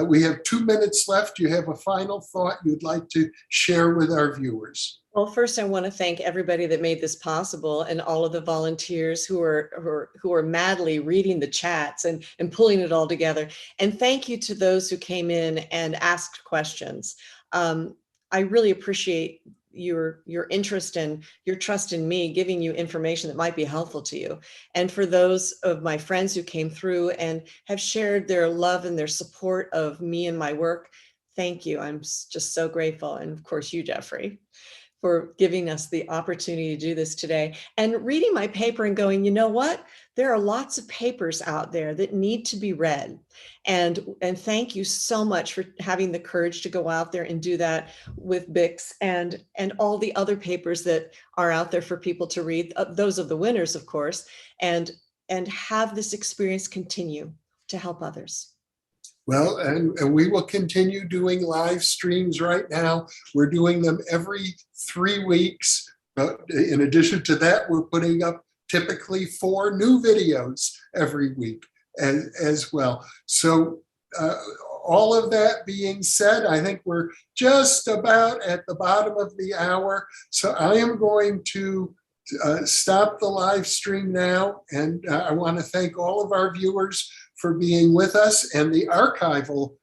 We have 2 minutes left. You have a final thought you'd like to share with our viewers? Well, first, I want to thank everybody that made this possible and all of the volunteers who are madly reading the chats and pulling it all together. And thank you to those who came in and asked questions. I really appreciate your interest and your trust in me, giving you information that might be helpful to you. And for those of my friends who came through and have shared their love and their support of me and my work, thank you. I'm just so grateful. And of course, you, Jeffrey, for giving us the opportunity to do this today, and reading my paper and going, you know what? There are lots of papers out there that need to be read. And thank you so much for having the courage to go out there and do that with Bix and all the other papers that are out there for people to read, those of the winners, of course, and have this experience continue to help others. Well, and we will continue doing live streams right now. We're doing them every 3 weeks. But in addition to that, we're putting up typically 4 new videos every week as well. So all of that being said, I think we're just about at the bottom of the hour. So I am going to stop the live stream now. And I want to thank all of our viewers for being with us, and the archival